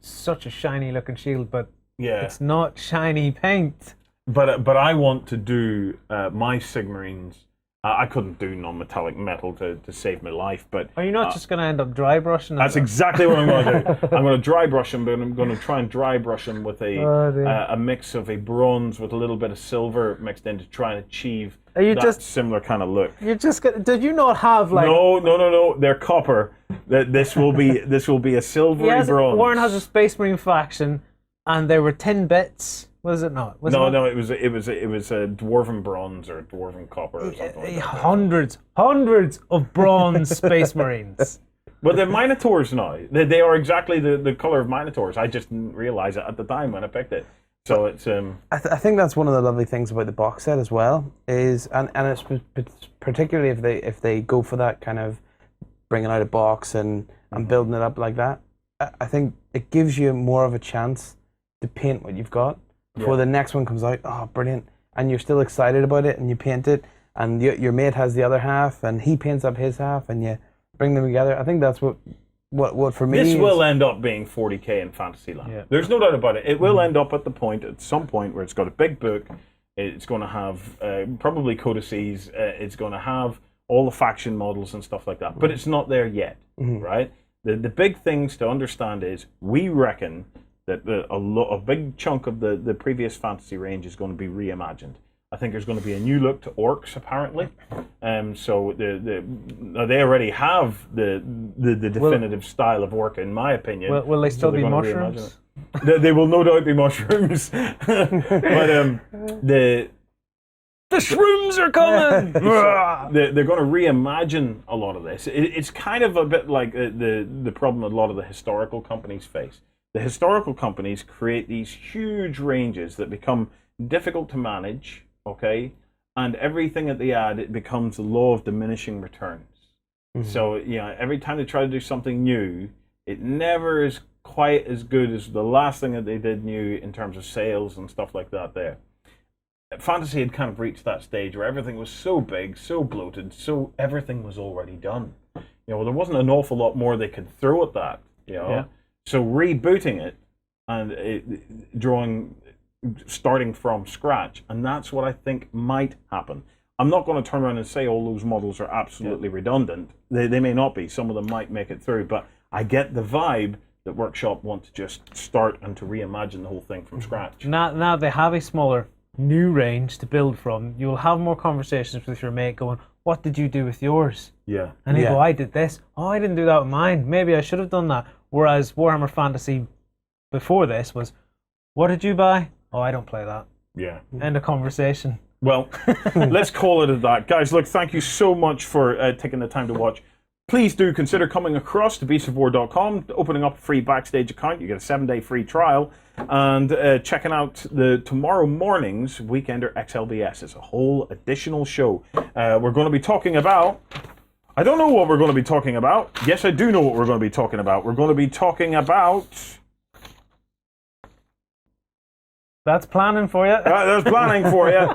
such a shiny looking shield, but Yeah, it's not shiny paint. but I want to do my Sigmarines. I couldn't do non-metallic metal to save my life, but Are you not just going to end up dry brushing? that's exactly what I'm going to do. I'm going to dry brush them, but I'm going to try and dry brush them with a mix of a bronze with a little bit of silver mixed in to try and achieve similar kind of look. You're just gonna, did you not have like? No. They're copper. This will be a silvery bronze. Warren has a Space Marine faction, and there were tin bits. Was it not? No, it was a dwarven bronze or dwarven copper or something like that. Hundreds of bronze Space Marines. Well, they're Minotaurs now. They are exactly the color of Minotaurs. I just didn't realize it at the time when I picked it. So it's I think that's one of the lovely things about the box set as well is, and it's particularly if they go for that kind of bringing out a box and building it up like that. I think it gives you more of a chance to paint what you've got before the next one comes out. Oh, brilliant! And you're still excited about it, and you paint it, and your mate has the other half, and he paints up his half, and you bring them together. I think that's what for me. This will end up being 40k in Fantasyland. Yeah. There's no doubt about it. It will end up at some point where it's got a big book. It's going to have probably codices. It's going to have all the faction models and stuff like that. But it's not there yet, right? The big things to understand is we reckon that a big chunk of the previous fantasy range is going to be reimagined. I think there's going to be a new look to orcs, apparently. So they already have the definitive style of orc, in my opinion. Will they still be mushrooms? They will no doubt be mushrooms. But the shrooms are coming. They're going to reimagine a lot of this. It's kind of a bit like the problem a lot of the historical companies face. The historical companies create these huge ranges that become difficult to manage. Okay, and everything that they add, it becomes the law of diminishing returns. So every time they try to do something new, it never is quite as good as the last thing that they did new in terms of sales and stuff like that. There, fantasy had kind of reached that stage where everything was so big, so bloated, so everything was already done. There wasn't an awful lot more they could throw at that. So rebooting it and drawing starting from scratch, and that's what I think might happen. I'm not going to turn around and say all those models are absolutely redundant. They may not be. Some of them might make it through, but I get the vibe that Workshop want to just start and to reimagine the whole thing from scratch. Now they have a smaller new range to build from. You'll have more conversations with your mate going, what did you do with yours? Yeah. And they go, I did this. Oh, I didn't do that with mine. Maybe I should have done that. Whereas Warhammer Fantasy before this was, what did you buy? Oh, I don't play that. Yeah. End of conversation. Well, let's call it at that. Guys, look, thank you so much for taking the time to watch. Please do consider coming across to beastofwar.com, opening up a free Backstage account. You get a 7-day free trial. And checking out the tomorrow morning's Weekender XLBS. It's a whole additional show. We're going to be talking about... I don't know what we're going to be talking about. Yes, I do know what we're going to be talking about. We're going to be talking about... That's planning for you. That's planning for you.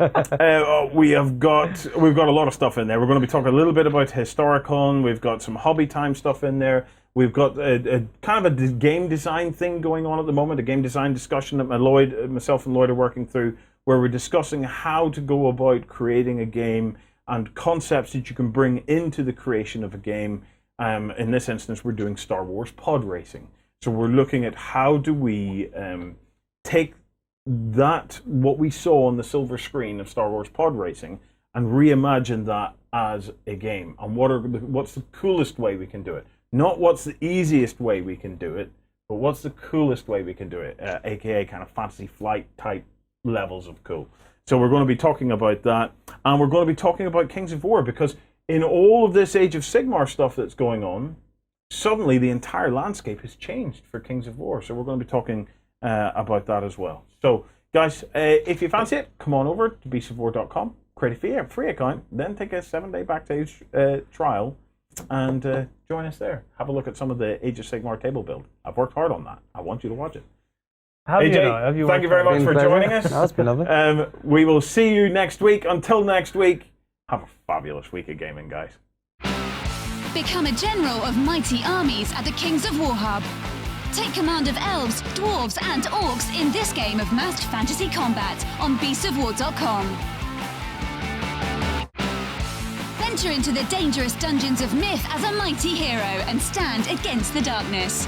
We've got a lot of stuff in there. We're going to be talking a little bit about Historicon. We've got some hobby time stuff in there. We've got a kind of a game design thing going on at the moment, a game design discussion that myself and Lloyd are working through, where we're discussing how to go about creating a game and concepts that you can bring into the creation of a game. In this instance, we're doing Star Wars pod racing. So we're looking at how do we take what we saw on the silver screen of Star Wars pod racing and reimagine that as a game, and what's the coolest way we can do it. Not what's the easiest way we can do it, but what's the coolest way we can do it, aka kind of Fantasy Flight type levels of cool. So we're going to be talking about that, and we're going to be talking about Kings of War, because in all of this Age of Sigmar stuff that's going on, suddenly the entire landscape has changed for Kings of War. So we're going to be talking about that as well. So guys, if you fancy it, come on over to beastofwar.com, create a free account, then take a 7-day Backstage trial, and join us there. Have a look at some of the Age of Sigmar table build. I've worked hard on that. I want you to watch it. AJ, thank you very much for joining us. That's been lovely. We will see you next week. Until next week, have a fabulous week of gaming, guys. Become a general of mighty armies at the Kings of War Hub. Take command of elves, dwarves, and orcs in this game of masked fantasy combat on beastofwar.com. Venture into the dangerous dungeons of myth as a mighty hero and stand against the darkness.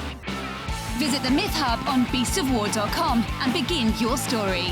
Visit the Myth Hub on beastofwar.com and begin your story.